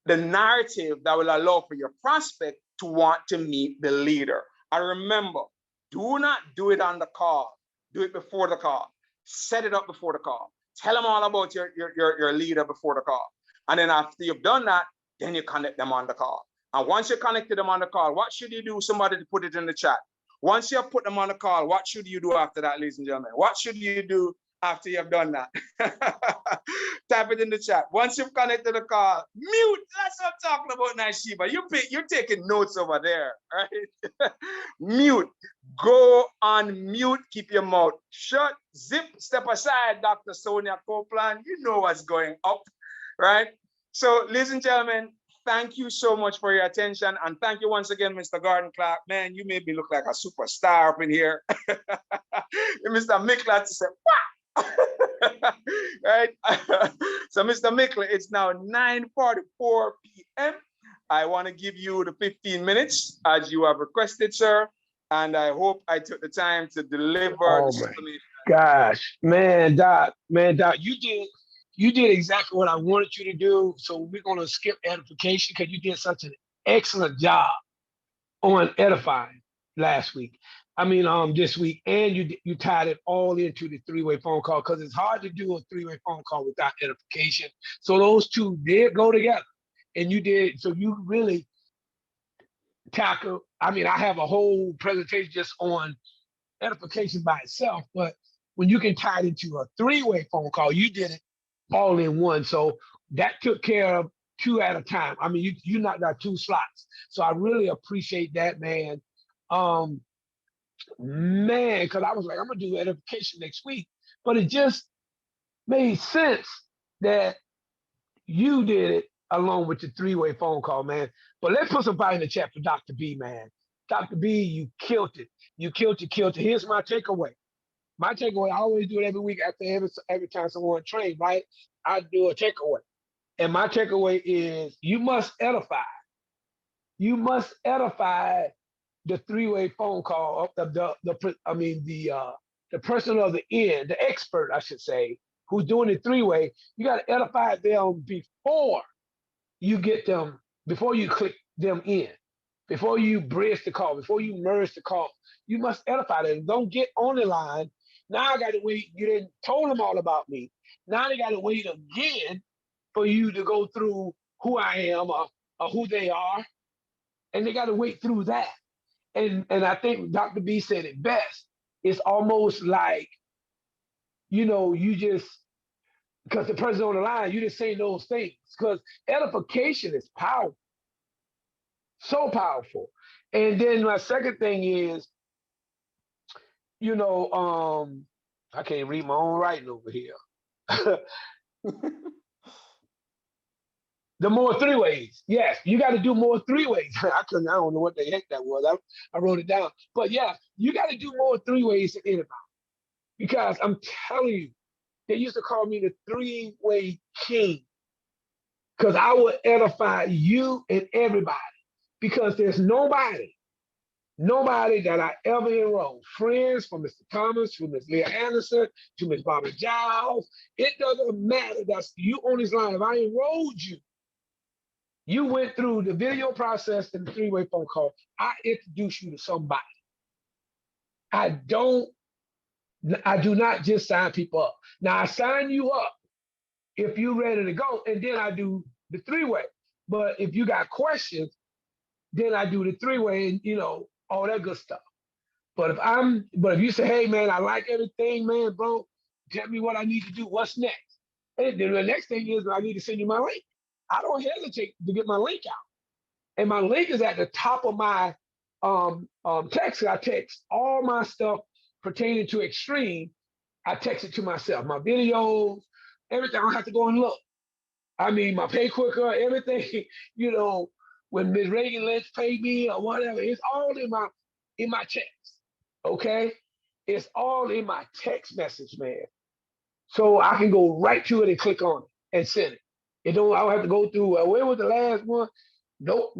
the narrative that will allow for your prospect to want to meet the leader. And remember, Do not do it on the call. Do it before the call. Set it up before the call. Tell them all about your leader before the call. And then after you've done that, then you connect them on the call. And once you connected them on the call, what should you do? Somebody to put it in the chat. Once you have put them on the call, what should you do after that, ladies and gentlemen? What should you do after you have done that? Type it in the chat. Once you've connected the call, mute. That's what I'm talking about, Nashiba. You're taking notes over there, right? Mute. Go on mute. Keep your mouth shut. Zip. Step aside, Dr. Sonia Copeland. You know what's going up, right? So, ladies and gentlemen, thank you so much for your attention. And thank you once again, Mr. Gordon Clark. Man, you made me look like a superstar up in here. Mr. Mikla said, wow. Right? So, Mr. Mikla, it's now 9:44 p.m. I want to give you the 15 minutes as you have requested, sir. And I hope I took the time to deliver this information. Gosh, man, Doc, you did exactly what I wanted you to do. So we're gonna skip edification because you did such an excellent job on edifying last week. I mean, this week, and you tied it all into the three-way phone call because it's hard to do a three-way phone call without edification. So those two did go together, and you did. So you really tackle. I mean, I have a whole presentation just on edification by itself, but when you can tie it into a three-way phone call, you did it all in one. So that took care of two at a time. I mean, you knocked out two slots. So I really appreciate that, man. Man, because I was like, I'm gonna do edification next week, but it just made sense that you did it along with the three-way phone call, man. But let's put somebody in the chat for Dr. B, man. Dr. B, you killed it. You killed it. Here's my takeaway. My takeaway, I always do it every week after every time someone trains, right? I do a takeaway. And my takeaway is you must edify. You must edify the three-way phone call of the person of the end, the expert, I should say, who's doing the three-way. You got to edify them before you get them, before you click them in, before you bridge the call, before you merge the call. You must edify them. Don't get on the line. Now I got to wait. You didn't told them all about me. Now they got to wait again for you to go through who I am or who they are. And they got to wait through that. And I think Dr. B said it best. It's almost like, you just, because the person on the line, you just say those things. Because edification is powerful. So powerful. And then my second thing is, I can't read my own writing over here. The more three ways. Yes, you got to do more three ways. I don't know what the heck that was. I wrote it down. But yeah, you got to do more three ways to edify. Because I'm telling you, they used to call me the three-way king. Because I would edify you and everybody. Because there's nobody that I ever enrolled. Friends from Mr. Thomas, from Ms. Leah Anderson, to Ms. Barbara Giles. It doesn't matter. That's you on this line. If I enrolled you, you went through the video process and the three-way phone call. I introduce you to somebody. I do not just sign people up. Now I sign you up if you're ready to go, and then I do the three-way. But if you got questions, then I do the three-way and all that good stuff. But if you say, hey man, I like everything, man, bro, tell me what I need to do. What's next? And then the next thing is I need to send you my link. I don't hesitate to get my link out. And my link is at the top of my text. I text all my stuff pertaining to Extreme. I text it to myself, my videos, everything. I don't have to go and look. I mean, my pay quicker, everything, when Ms. Reagan Lynch paid me or whatever, it's all in my text, okay? It's all in my text message, man. So I can go right to it and click on it and send it. I don't have to go through, where was the last one? Nope.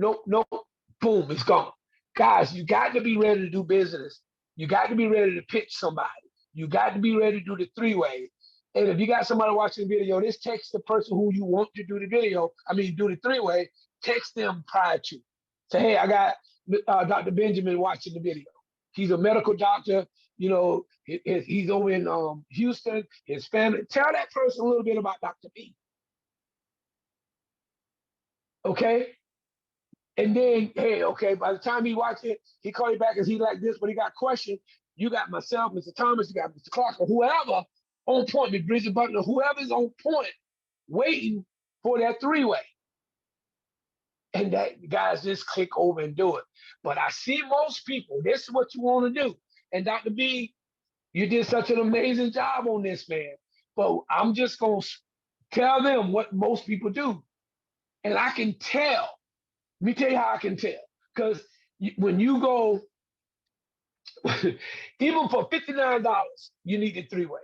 Boom, it's gone. Guys, you got to be ready to do business. You got to be ready to pitch somebody. You got to be ready to do the three-way. And if you got somebody watching the video, just text the person who you want to do the three-way, text them prior to. Say, hey, I got Dr. Benjamin watching the video. He's a medical doctor. You know, he's over in Houston. His family. Tell that person a little bit about Dr. B. Okay. And then, hey, okay, by the time he watch it, he call you back and he like this, but he got questions. You got myself, Mr. Thomas, you got Mr. Clark, or whoever on point, Miss Bridget Butler, whoever's on point, waiting for that three-way. And that guys just click over and do it. But I see most people, this is what you want to do. And Dr. B, you did such an amazing job on this, man. But I'm just gonna tell them what most people do. And I can tell. Let me tell you how I can tell. Because when you go, even for $59, you need the three-way.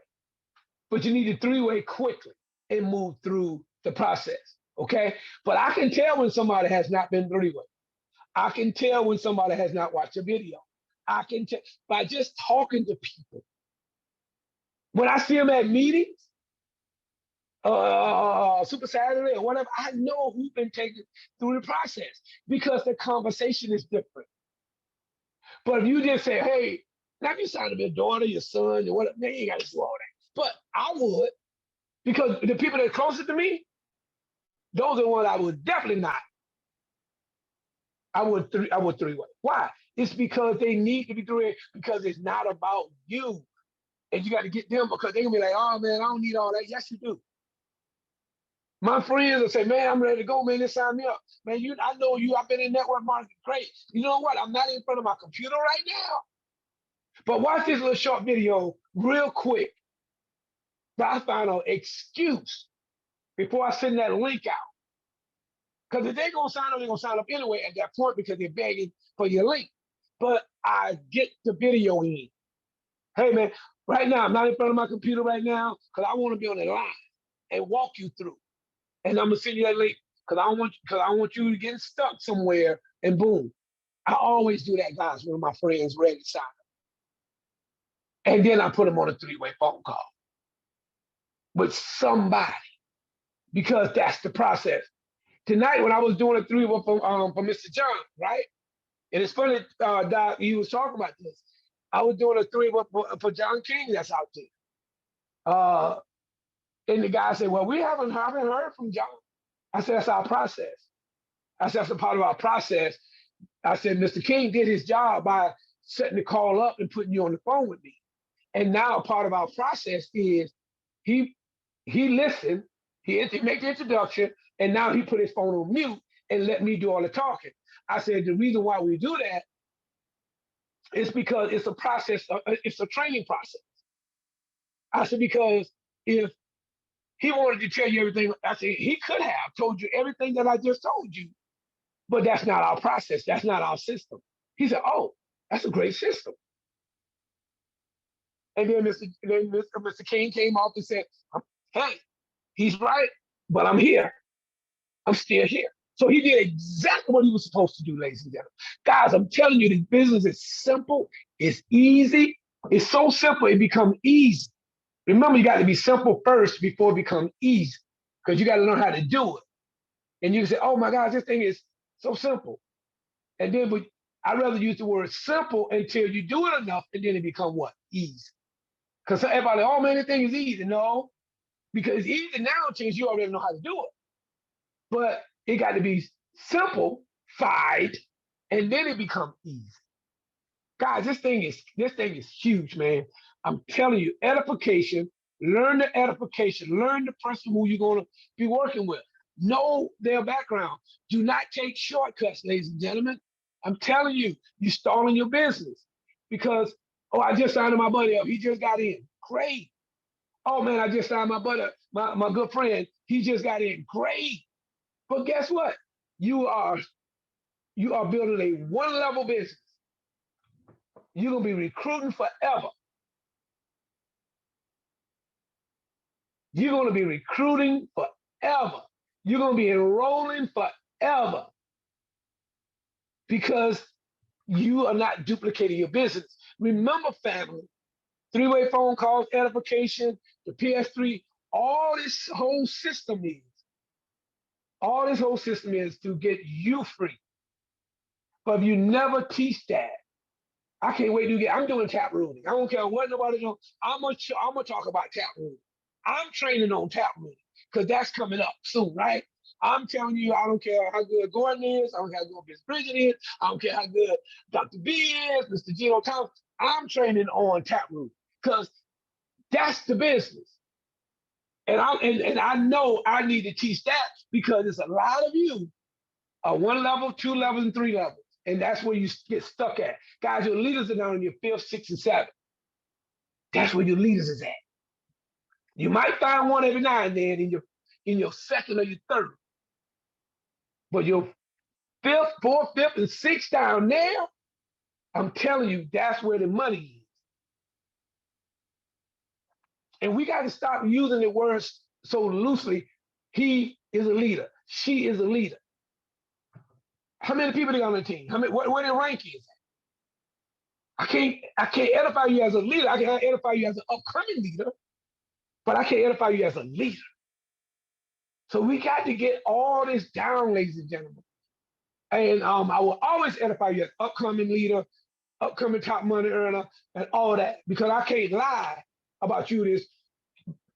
But you need the three-way quickly and move through the process. Okay? But I can tell when somebody has not been three-way. I can tell when somebody has not watched a video. I can tell by just talking to people. When I see them at meetings, Super Saturday or whatever, I know who's been taken through the process because the conversation is different. But if you just say, hey, now if you sign up your daughter, your son, or whatever, man, you ain't got to do all that. But I would, because the people that are closer to me, those are the ones I would definitely not. I would three-way. Why? It's because they need to be three-way because it's not about you. And you got to get them because they're going to be like, oh, man, I don't need all that. Yes, you do. My friends will say, man, I'm ready to go, man. Just sign me up. Man, I know you. I've been in network marketing. Great. You know what? I'm not in front of my computer right now. But watch this little short video real quick. I find an excuse before I send that link out. Because if they're going to sign up, they're going to sign up anyway at that point because they're begging for your link. But I get the video in. Hey, man, right now, I'm not in front of my computer right now because I want to be on the line and walk you through. And I'm going to send you that link because I want you to get stuck somewhere and boom. I always do that, guys, when my friends ready to sign up. And then I put them on a three-way phone call with somebody because that's the process. Tonight, when I was doing a three-way for Mr. John, right? And it's funny, Doc, he was talking about this. I was doing a three-way for John King that's out there. And the guy said, well, we haven't heard from John. I said, that's our process. I said, that's a part of our process. I said, Mr. King did his job by setting the call up and putting you on the phone with me. And now part of our process is he listened, he made the introduction, and now he put his phone on mute and let me do all the talking. I said, the reason why we do that is because it's a process, it's a training process. I said, because if he wanted to tell you everything, I said, he could have told you everything that I just told you, but that's not our process. That's not our system. He said, oh, that's a great system. And then Mr. King came off and said, hey, he's right, but I'm here. I'm still here. So he did exactly what he was supposed to do, ladies and gentlemen. Guys, I'm telling you, this business is simple. It's easy. It's so simple, it becomes easy. Remember, you got to be simple first before it becomes easy because you got to learn how to do it. And you can say, oh my gosh, this thing is so simple. And then I'd rather use the word simple until you do it enough and then it becomes what? Easy. Because everybody, oh man, this thing is easy. No, because it's easy now until you already know how to do it. But it got to be simplified and then it becomes easy. Guys, this thing is huge, man. I'm telling you, edification, learn the edification, learn the person who you're going to be working with. Know their background. Do not take shortcuts, ladies and gentlemen. I'm telling you, you're stalling your business because, oh, I just signed my buddy up. He just got in. Great. Oh man, I just signed my buddy up. My good friend, he just got in. Great. But guess what? You are building a one-level business. You're going to be recruiting forever. You're going to be recruiting forever. You're going to be enrolling forever because you are not duplicating your business. Remember, family, three-way phone calls, edification, the PS3, all this whole system is to get you free. But if you never teach that, I can't wait to get. I'm doing tap rooting. I don't care what nobody knows. I'm gonna talk about tap rooting. I'm training on tap rooting because that's coming up soon, right? I'm telling you, I don't care how good Gordon is. I don't care how good Miss Bridget is. I don't care how good Dr. B is, Mr. Gino Thomas. I'm training on tap rooting because that's the business. And I know I need to teach that because it's a lot of you are 1 level, 2 levels, and 3 levels. And that's where you get stuck at. Guys, your leaders are down in your 5th, 6th, and 7th. That's where your leaders is at. You might find one every now and then in your 2nd or your 3rd. But your 5th, 4th, 5th, and 6th down there, I'm telling you, that's where the money is. And we got to stop using the words so loosely. He is a leader. She is a leader. How many people are on the team? Where their rank is? I can't edify you as a leader. I can edify you as an upcoming leader, but I can't edify you as a leader. So we got to get all this down, ladies and gentlemen. And I will always edify you as upcoming leader, upcoming top money earner, and all that, because I can't lie about you,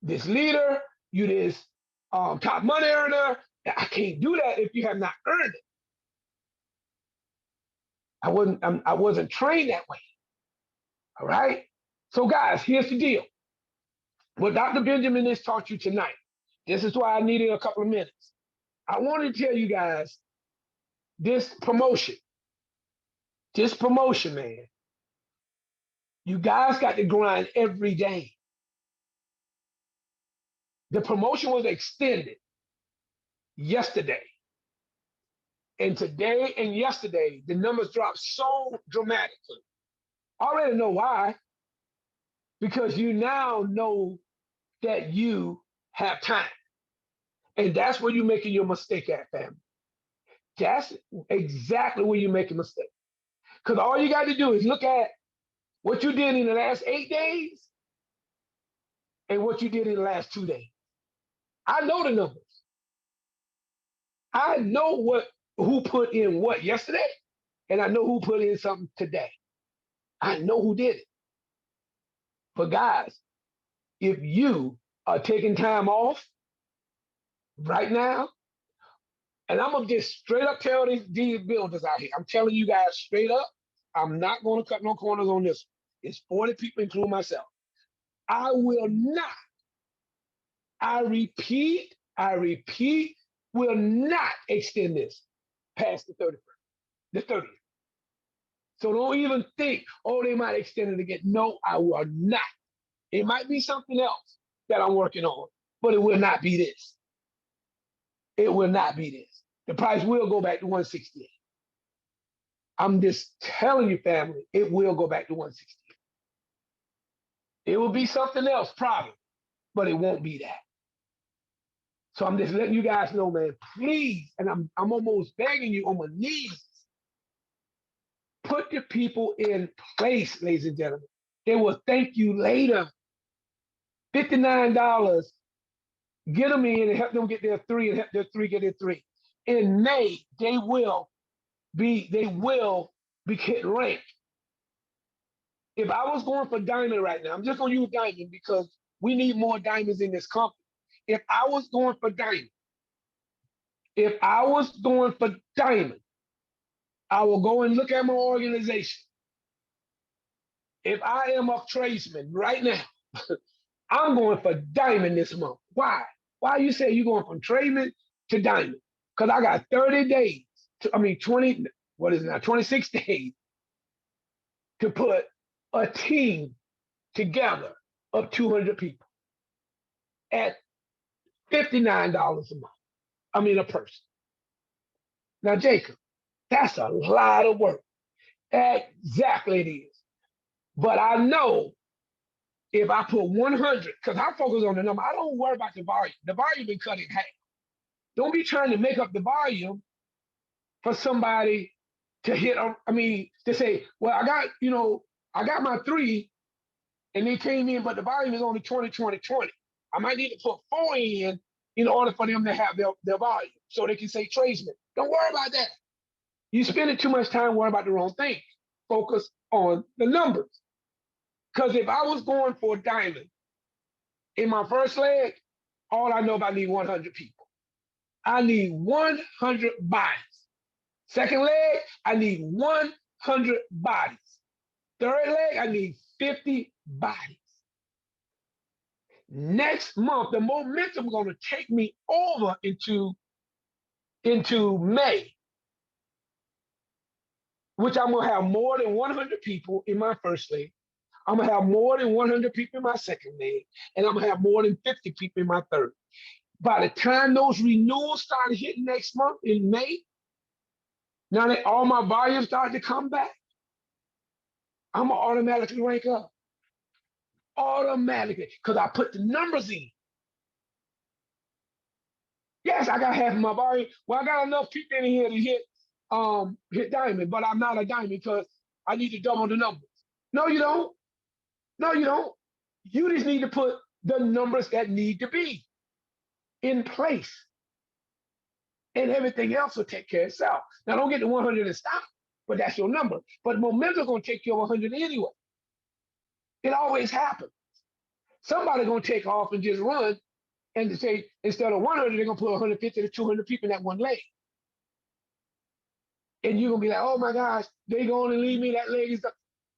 this leader, you this top money earner. I can't do that if you have not earned it. I wasn't trained that way. All right. So guys, here's the deal. What Dr. Benjamin has taught you tonight. This is why I needed a couple of minutes. I wanted to tell you guys this promotion, man. You guys got to grind every day. The promotion was extended yesterday. And today and yesterday, the numbers dropped so dramatically. I already know why. Because you now know that you have time. And that's where you're making your mistake at, family. That's exactly where you make a mistake. Because all you got to do is look at what you did in the last 8 days and what you did in the last 2 days. I know the numbers. I know who put in what yesterday, and I know who put in something today. I know who did it. But guys, if you are taking time off right now, and I'm gonna just straight up tell these builders out here, I'm telling you guys straight up, I'm not gonna cut no corners on this. It's 40 people, including myself. I will not, I repeat, will not extend this past the 31st, the 30th. So don't even think, oh, they might extend it again. No, I will not. It might be something else that I'm working on, but it will not be this. It will not be this. The price will go back to 168. I'm just telling you, family, it will go back to 168. It will be something else, probably, but it won't be that. So I'm just letting you guys know, man, please, and I'm almost begging you on my knees, put the people in place, ladies and gentlemen. They will thank you later. $59, get them in and help them get their 3 and help their 3 get their 3. In May, they will be getting ranked. If I was going for diamond right now, I'm just gonna use diamond because we need more diamonds in this company. If I was going for diamond, I will go and look at my organization. If I am a tradesman right now, I'm going for diamond this month. Why? Why you say you're going from tradesman to diamond? Because I got 30 days, 26 days to put a team together of 200 people at $59 a month. A person. Now, Jacob, that's a lot of work. Exactly it is. But I know if I put 100, because I focus on the number, I don't worry about the volume. The volume been cut in half. Don't be trying to make up the volume for somebody to hit, to say, well, I got my 3 and they came in, but the volume is only 20, 20, 20. I might need to put 4 in order for them to have their volume so they can say tradesman. Don't worry about that. You spending too much time worrying about the wrong thing. focus on the numbers. Because if I was going for a diamond in my first leg, all I know about, I need 100 people. I need 100 bodies. Second leg, I need 100 bodies. Third leg, I need 50 bodies. Next month, the momentum is going to take me over into May, which I'm going to have more than 100 people in my first leg. I'm going to have more than 100 people in my second leg, and I'm going to have more than 50 people in my third. By the time those renewals start hitting next month in May, now that all my volumes start to come back, I'm going to automatically rank up. Automatically, because I put the numbers in. Yes, I got half of my volume. Well, I got enough people in here to hit diamond, but I'm not a diamond because I need to double the numbers. No, you don't. No, you don't. You just need to put the numbers that need to be in place. And everything else will take care of itself. Now, don't get to 100 and stop, but that's your number. But momentum's going to take you over 100 anyway. It always happens. Somebody's going to take off and just run, and to say instead of 100, they're going to put 150 to 200 people in that one leg. And you're going to be like, oh my gosh, they going to leave me, that leg is up.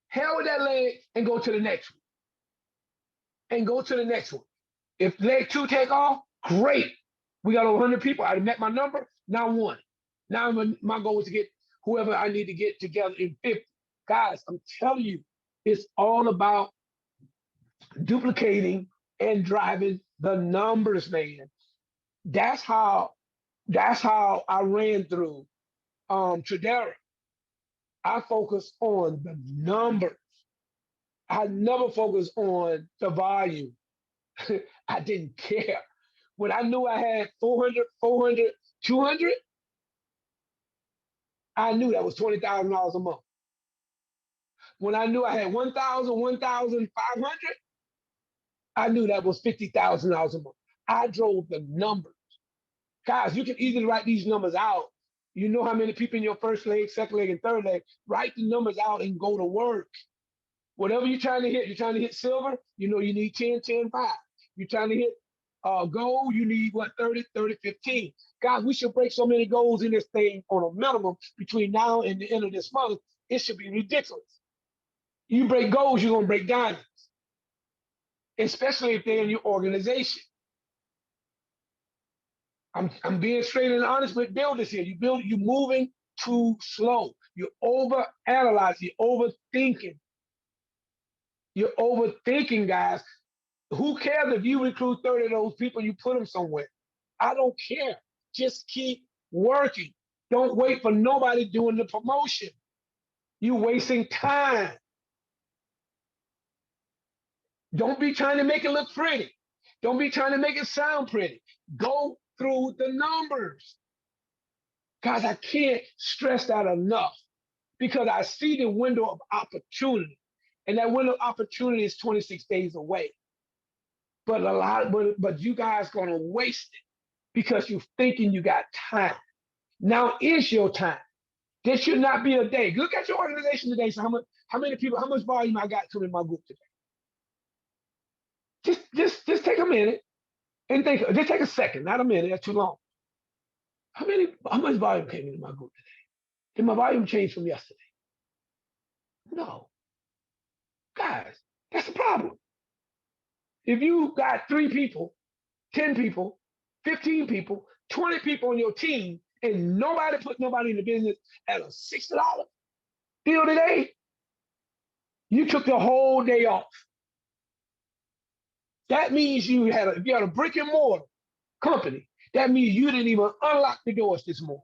Hell with that leg and go to the next one. And go to the next one. If leg 2 take off, great. We got over 100 people. I met my number, now 1. Now my goal is to get whoever I need to get together in 50. Guys, I'm telling you, it's all about duplicating and driving the numbers, man. That's how I ran through Tradera. I focus on the numbers. I never focused on the volume. I didn't care. When I knew I had 400, 200, I knew that was $20,000 a month. When I knew I had 1,000, 1,500, I knew that was $50,000 a month. I drove the numbers. Guys, you can easily write these numbers out. You know how many people in your first leg, second leg, and third leg. Write the numbers out and go to work. Whatever you're trying to hit, you're trying to hit silver, you know you need 10, 10, 5. You're trying to hit gold, you need what, 30, 30, 15. Guys, we should break so many goals in this thing on a minimum between now and the end of this month. It should be ridiculous. You break goals, you're going to break diamonds, especially if they're in your organization. I'm being straight and honest with builders here. You're moving too slow. You're over analyzing, you're overthinking. You're overthinking, guys. Who cares if you recruit 30 of those people, you put them somewhere? I don't care. Just keep working. Don't wait for nobody doing the promotion. You're wasting time. Don't be trying to make it look pretty. Don't be trying to make it sound pretty. Go through the numbers. Guys, I can't stress that enough because I see the window of opportunity. And that window of opportunity is 26 days away. But but you guys gonna waste it because you're thinking you got time. Now is your time. This should not be a day. Look at your organization today. So how many people, how much volume I got coming in my group today? Just take a minute and think. Just take a second, not a minute. That's too long. How much volume came into my group today? Did my volume change from yesterday? No. Guys, that's the problem. If you got 3 people, 10 people, 15 people, 20 people on your team, and nobody put nobody in the business at a $60 deal today, you took the whole day off. That means if you had a brick and mortar company, that means you didn't even unlock the doors this morning.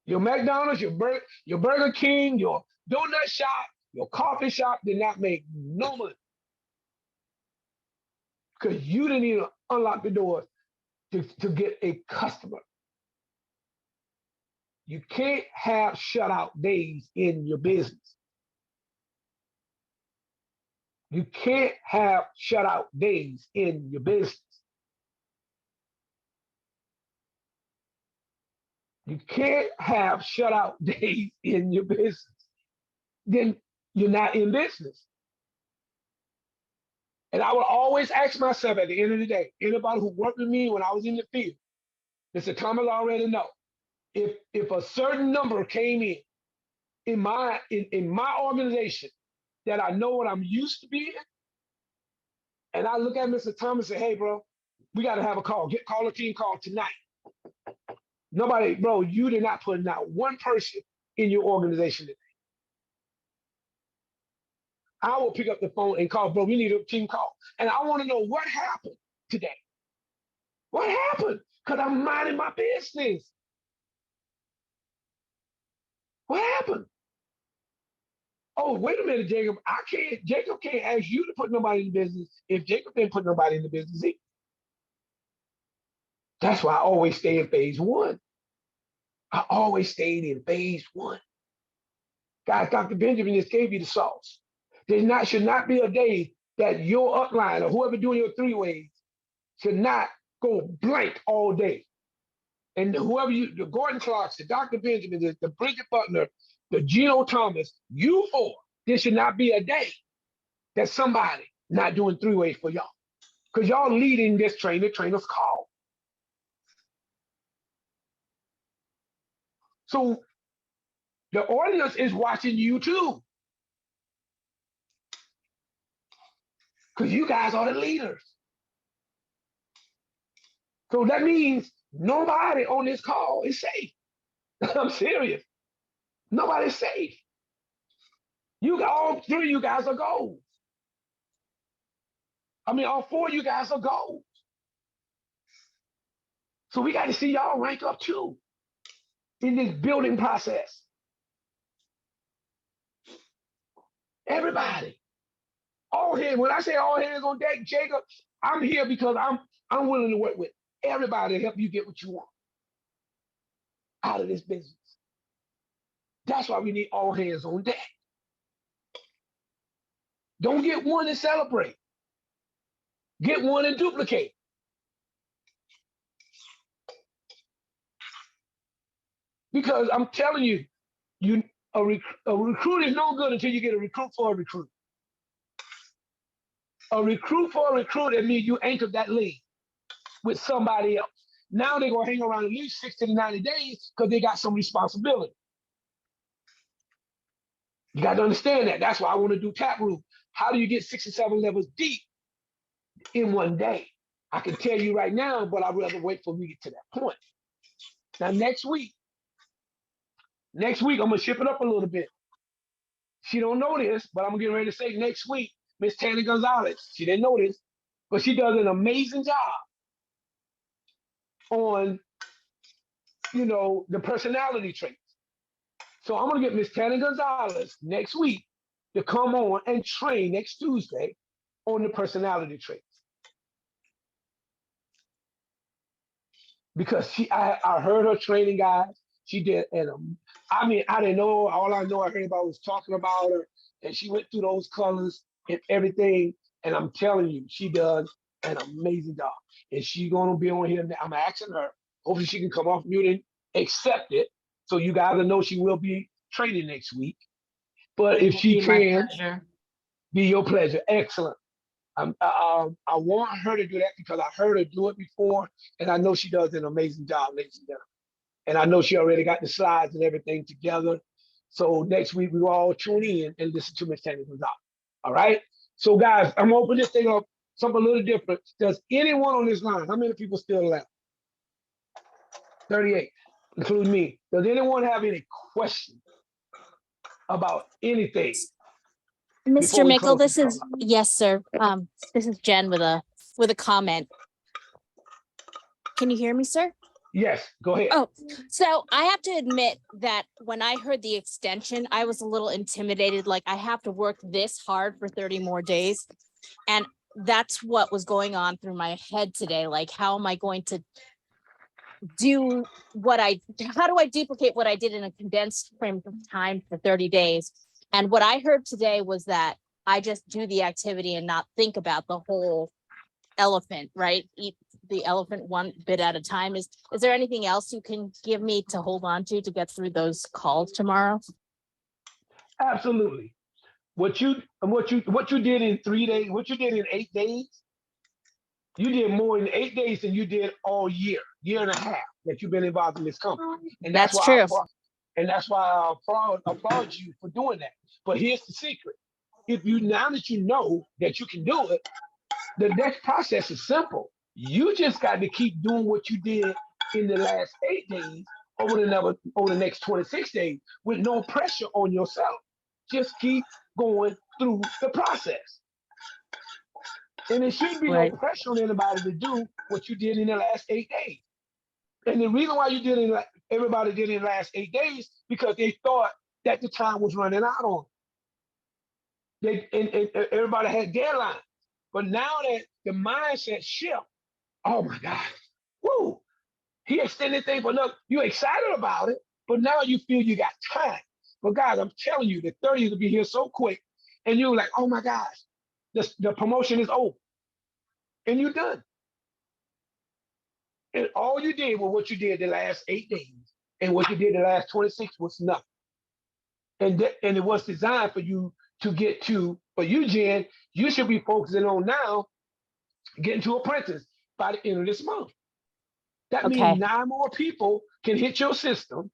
Your McDonald's, your Burger King, your donut shop, your coffee shop did not make no money. Because you didn't even unlock the doors to get a customer. You can't have shutout days in your business. You can't have shutout days in your business. You can't have shutout days in your business. Then you're not in business. And I would always ask myself at the end of the day, anybody who worked with me when I was in the field, Mr. Thomas already know, if a certain number came in my organization that I know what I'm used to being, and I look at Mr. Thomas and say, hey, bro, we got to have a call. Call a team call tonight. Nobody, bro, you did not put not one person in your organization today. I will pick up the phone and call, bro, we need a team call. And I want to know what happened today. What happened? Because I'm minding my business. What happened? Oh, wait a minute, Jacob. Jacob can't ask you to put nobody in the business if Jacob didn't put nobody in the business either. That's why I always stay in phase one. I always stayed in phase one. Guys, Dr. Benjamin just gave you the sauce. Should not be a day that your upline or whoever doing your three ways should not go blank all day. And whoever the Gordon Clarks, the Dr. Benjamin, the Bridget Butler, the Gino Thomas, you four, there should not be a day that somebody not doing three ways for y'all. Because y'all leading this trainer's call. So the audience is watching you too. Because you guys are the leaders. So that means nobody on this call is safe. I'm serious. Nobody's safe. All three of you guys are gold. I mean, all four of you guys are gold. So we got to see y'all rank up too in this building process. Everybody. All hands. When I say all hands on deck, Jacob, I'm here because I'm willing to work with everybody to help you get what you want out of this business. That's why we need all hands on deck. Don't get one and celebrate. Get one and duplicate. Because I'm telling you, a recruit is no good until you get a recruit for a recruit. A recruit for a recruit, it means you anchor that lead with somebody else. Now they're going to hang around at least 60 to 90 days because they got some responsibility. You got to understand that. That's why I want to do Taproot. How do you get 6 or 7 levels deep in one day? I can tell you right now, but I'd rather wait for me to get to that point. Now, next week, I'm going to ship it up a little bit. She don't know this, but I'm getting ready to say next week, Miss Tana Gonzalez, she didn't know this, but she does an amazing job on, the personality traits. So I'm going to get Miss Tana Gonzalez next week to come on and train next Tuesday on the personality traits. Because I heard her training, guys. She did, and I didn't know. All I know, I heard about was talking about her, and she went through those colors and everything. And I'm telling you, she does an amazing job. And she's gonna be on here. I'm asking her. Hopefully, she can come off mute and accept it. So you guys will know she will be training next week. But if she can, be your pleasure. Excellent. I want her to do that because I heard her do it before, and I know she does an amazing job, ladies and gentlemen. And I know she already got the slides and everything together. So next week we will all tune in and listen to Miss Tanya Gonzalez. All right. So guys, I'm gonna open this thing up something a little different. Does anyone on this line? How many people still left? 38, including me. Does anyone have any questions about anything? Mr. Mickle, this is yes, sir. This is Jen with a comment. Can you hear me, sir? Yes, go ahead. Oh, so I have to admit that when I heard the extension, I was a little intimidated. Like I have to work this hard for 30 more days. And that's what was going on through my head today. Like, how am I going to do how do I duplicate what I did in a condensed frame of time for 30 days? And what I heard today was that I just do the activity and not think about the whole elephant, right? the elephant one bit at a time. Is there anything else you can give me to hold on to get through those calls tomorrow? Absolutely. What you did in 3 days, what you did in 8 days, you did more in 8 days than you did all year and a half that you've been involved in this company. And That's why true. that's why I applaud you for doing that. But here's the secret. If you now that you know that you can do it, the next process is simple. You just got to keep doing what you did in the last 8 days over the next 26 days with no pressure on yourself. Just keep going through the process. And there shouldn't be no Right. pressure on anybody to do what you did in the last 8 days. And the reason why everybody did it in the last 8 days, because they thought that the time was running out on them. And everybody had deadlines. But now that the mindset shift, oh my God, woo, he extended things for another. You're excited about it, but now you feel you got time. But guys, I'm telling you, the 30th will be here so quick, and you're like, oh my gosh, the promotion is over, and you're done. And all you did was what you did the last 8 days, and what you did the last 26 was nothing. And it was designed for you to get to. For you, Jen, you should be focusing on now getting to apprentice by the end of this month. That Okay. means 9 more people can hit the system,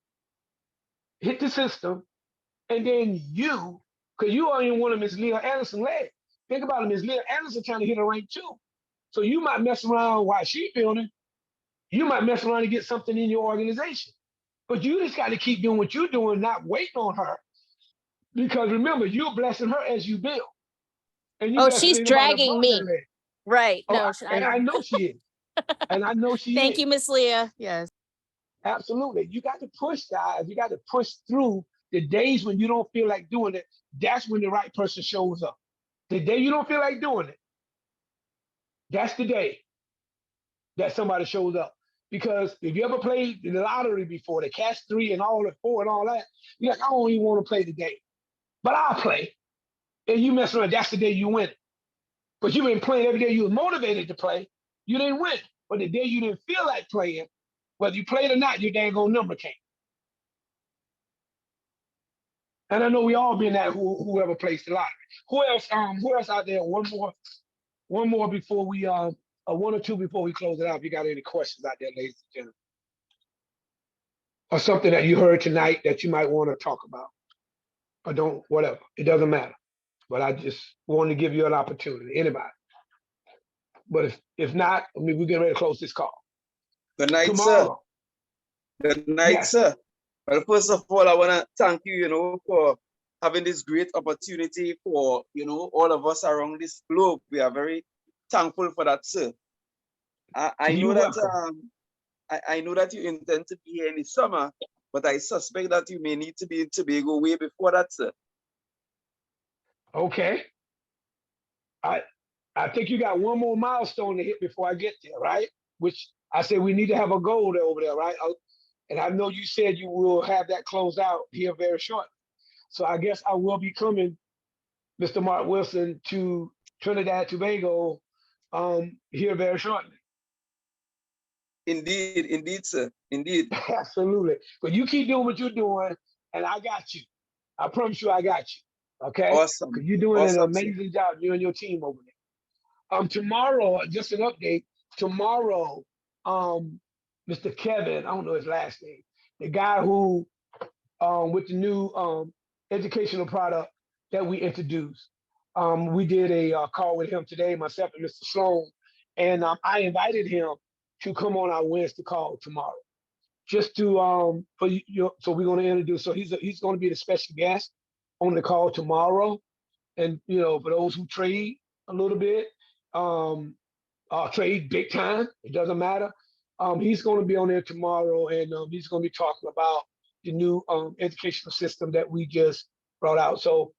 and then you, because you are in one of Ms. Leah Anderson's legs. Think about it, Ms. Leah Anderson trying to hit a rank too. So you might mess around while she's building. You might mess around and get something in your organization. But you just got to keep doing what you're doing, not waiting on her. Because remember, you're blessing her as you build. And you Oh, blessing she's anybody dragging above that me. leg. Right. Oh, No, and I know she is. And I know she thank is. you, Miss Leah. Yes. Absolutely. You got to push, guys. You got to push through the days when you don't feel like doing it. That's when the right person shows up. The day you don't feel like doing it, that's the day that somebody shows up. Because if you ever played the lottery before, the cash 3 and all the 4 and all that, you're like, I don't even want to play today. But I'll play. And you mess around, that's the day you win. But you've been playing every day you were motivated to play, you didn't win. But the day you didn't feel like playing, whether you played or not, your dang old number came. And I know we all been that whoever plays the lottery. Who else out there? One more before we one or two before we close it out. If you got any questions out there, ladies and gentlemen. Or something that you heard tonight that you might want to talk about. Or don't, whatever. It doesn't matter. But I just wanted to give you an opportunity. Anybody. But if not, I mean, we're getting ready to close this call. Good night, Tomorrow. sir. Good night, Yes. sir. Well, first of all, I want to thank you, for having this great opportunity for, all of us around this globe. We are very thankful for that, sir. I know You're that welcome. I know that you intend to be here in the summer, but I suspect that you may need to be in Tobago way before that, sir. Okay. I think you got one more milestone to hit before I get there, right? Which I said we need to have a goal there over there, right? And I know you said you will have that closed out here very shortly. So I guess I will be coming, Mr. Mark Wilson, to Trinidad, Tobago here very shortly. Indeed, sir. Indeed. Absolutely. But you keep doing what you're doing, and I got you. I promise you I got you. Okay? Awesome. Because you're doing an Awesome, sir. amazing job, you and your team over there. Tomorrow, just an update. Tomorrow, Mr. Kevin, I don't know his last name, the guy who with the new educational product that we introduced. We did a call with him today, myself and Mr. Sloan, and I invited him to come on our Wednesday call tomorrow, just to so we're going to introduce. So he's going to be the special guest on the call tomorrow, and for those who trade a little bit, trade big time, it doesn't matter. He's going to be on there tomorrow, and he's going to be talking about the new educational system that we just brought out. So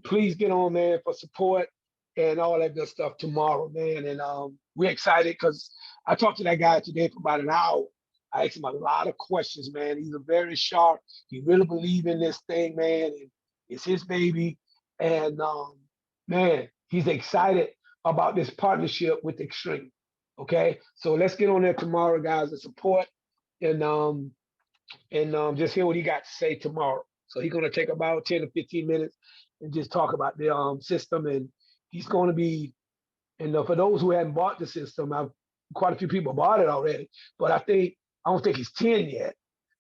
please get on, man, for support and all that good stuff tomorrow, man. And we're excited because I talked to that guy today for about an hour. I asked him a lot of questions, man. He's a very sharp. He really believes in this thing, man. And it's his baby. And man, he's excited about this partnership with Extreme. Okay, so let's get on there tomorrow, guys, and support and just hear what he got to say tomorrow. So he's gonna take about 10 to 15 minutes and just talk about the system, and he's gonna be. And for those who haven't bought the system, quite a few people bought it already, but I don't think it's 10 yet.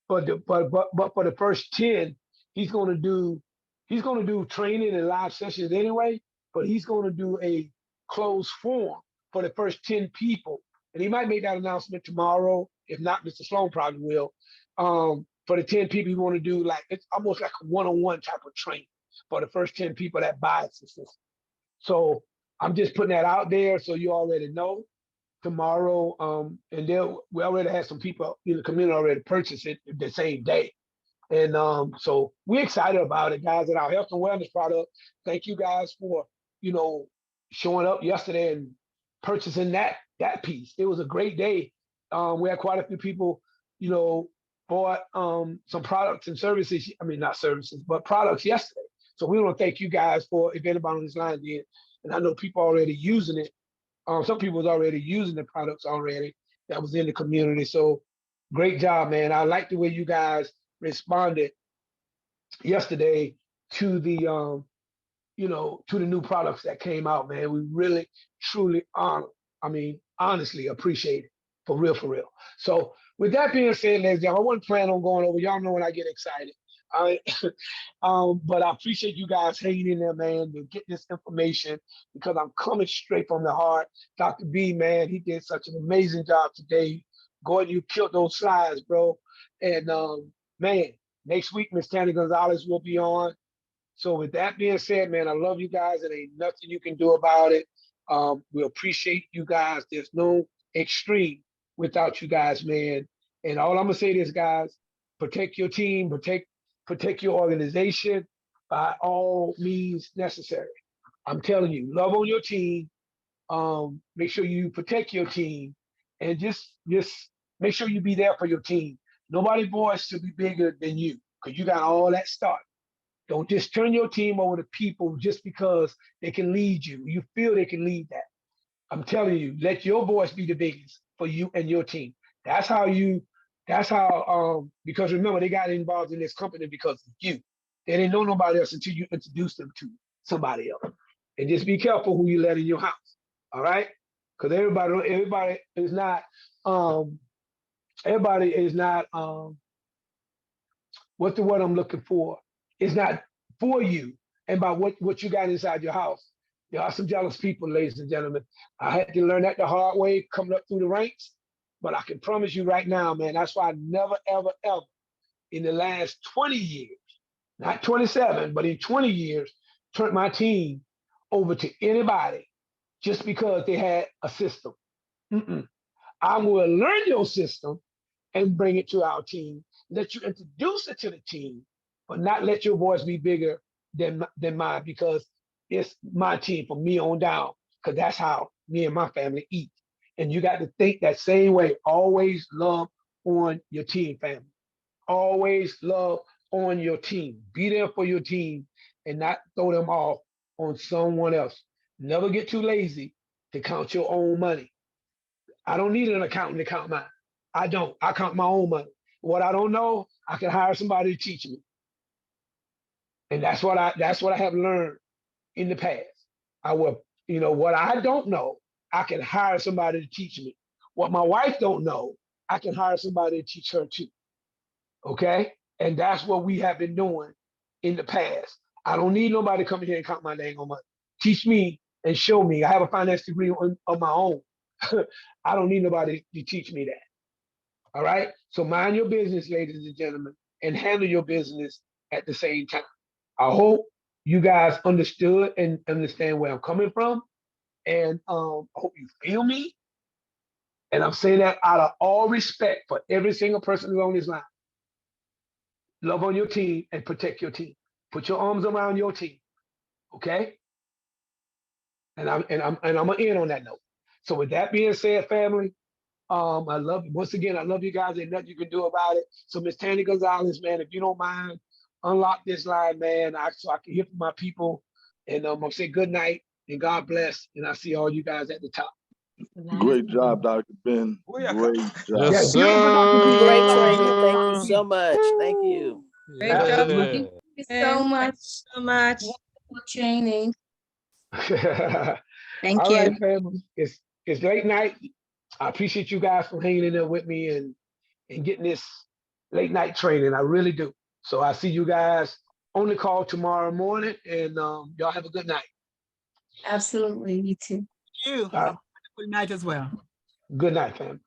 But for the first 10, he's gonna do training and live sessions anyway. But he's gonna do a closed forum for the first 10 people, and he might make that announcement tomorrow. If not, Mr. Sloan probably will. For the 10 people, you want to do like it's almost like a one-on-one type of training for the first 10 people that buy the system. So I'm just putting that out there so you already know tomorrow. And we already had some people in the community already purchase it the same day. And so we're excited about it, guys, and our health and wellness product. Thank you guys for, showing up yesterday and purchasing that piece. It was a great day. We had quite a few people, bought some products and services. I mean, not services, but products yesterday. So we want to thank you guys for, if anybody on this line did, and I know people already using it. Some people was already using the products already that was in the community. So great job, man. I like the way you guys responded yesterday to the to the new products that came out, man. We really, truly honestly appreciate it. For real, for real. So with that being said, ladies and gentlemen, I wasn't planning on going over. Y'all know when I get excited. But I appreciate you guys hanging in there, man, to get this information because I'm coming straight from the heart. Dr. B, man, he did such an amazing job today. Gordon, you killed those slides, bro. And man, next week, Miss Tanny Gonzalez will be on. So with that being said, man, I love you guys. There ain't nothing you can do about it. We appreciate you guys. There's no extreme without you guys, man. And all I'm gonna say is, guys, protect your team, protect your organization by all means necessary. I'm telling you, love on your team. Make sure you protect your team, and just make sure you be there for your team. Nobody boys to be bigger than you because you got all that start. Don't just turn your team over to people just because they can lead you. You feel they can lead that. I'm telling you, let your voice be the biggest for you and your team. That's how because remember, they got involved in this company because of you. They didn't know nobody else until you introduced them to somebody else. And just be careful who you let in your house. All right? Because everybody is not what's the word I'm looking for? It's not for you and by what you got inside your house. There are some jealous people, ladies and gentlemen. I had to learn that the hard way coming up through the ranks. But I can promise you right now, man, that's why I never, ever, ever in the last 20 years, not 27, but in 20 years, turned my team over to anybody just because they had a system. Mm-mm. I will learn your system and bring it to our team, let you introduce it to the team, but not let your voice be bigger than mine because it's my team from me on down, because that's how me and my family eat. And you got to think that same way. Always love on your team, family. Always love on your team. Be there for your team and not throw them off on someone else. Never get too lazy to count your own money. I don't need an accountant to count mine. I don't. I count my own money. What I don't know, I can hire somebody to teach me. And that's what I have learned in the past. I will, what I don't know, I can hire somebody to teach me. What my wife don't know, I can hire somebody to teach her too. Okay? And that's what we have been doing in the past. I don't need nobody to come in here and count my dang on money. Teach me and show me. I have a finance degree of my own. I don't need nobody to teach me that. All right? So mind your business, ladies and gentlemen, and handle your business at the same time. I hope you guys understood and understand where I'm coming from. And I hope you feel me. And I'm saying that out of all respect for every single person who's on this line. Love on your team and protect your team. Put your arms around your team. Okay? And I'm gonna end on that note. So with that being said, family, I love you. Once again, I love you guys. Ain't nothing you can do about it. So Miss Tanny Gonzalez, man, if you don't mind, unlock this line, man, so I can hear from my people. And I'm gonna say good night and God bless. And I see all you guys at the top. Great job, Dr. Ben. Booyaka. Great job. Yeah, Yes, give it for Dr. B. sir. Great training. Thank you so much. Thank you. Great job. Absolutely. Thank you so much. So much. Wonderful training. Thank All you. right, family. It's late night. I appreciate you guys for hanging in there with me and getting this late night training. I really do. So I see you guys on the call tomorrow morning, and y'all have a good night. Absolutely. You too. You have a wonderful night as well. Good night, family.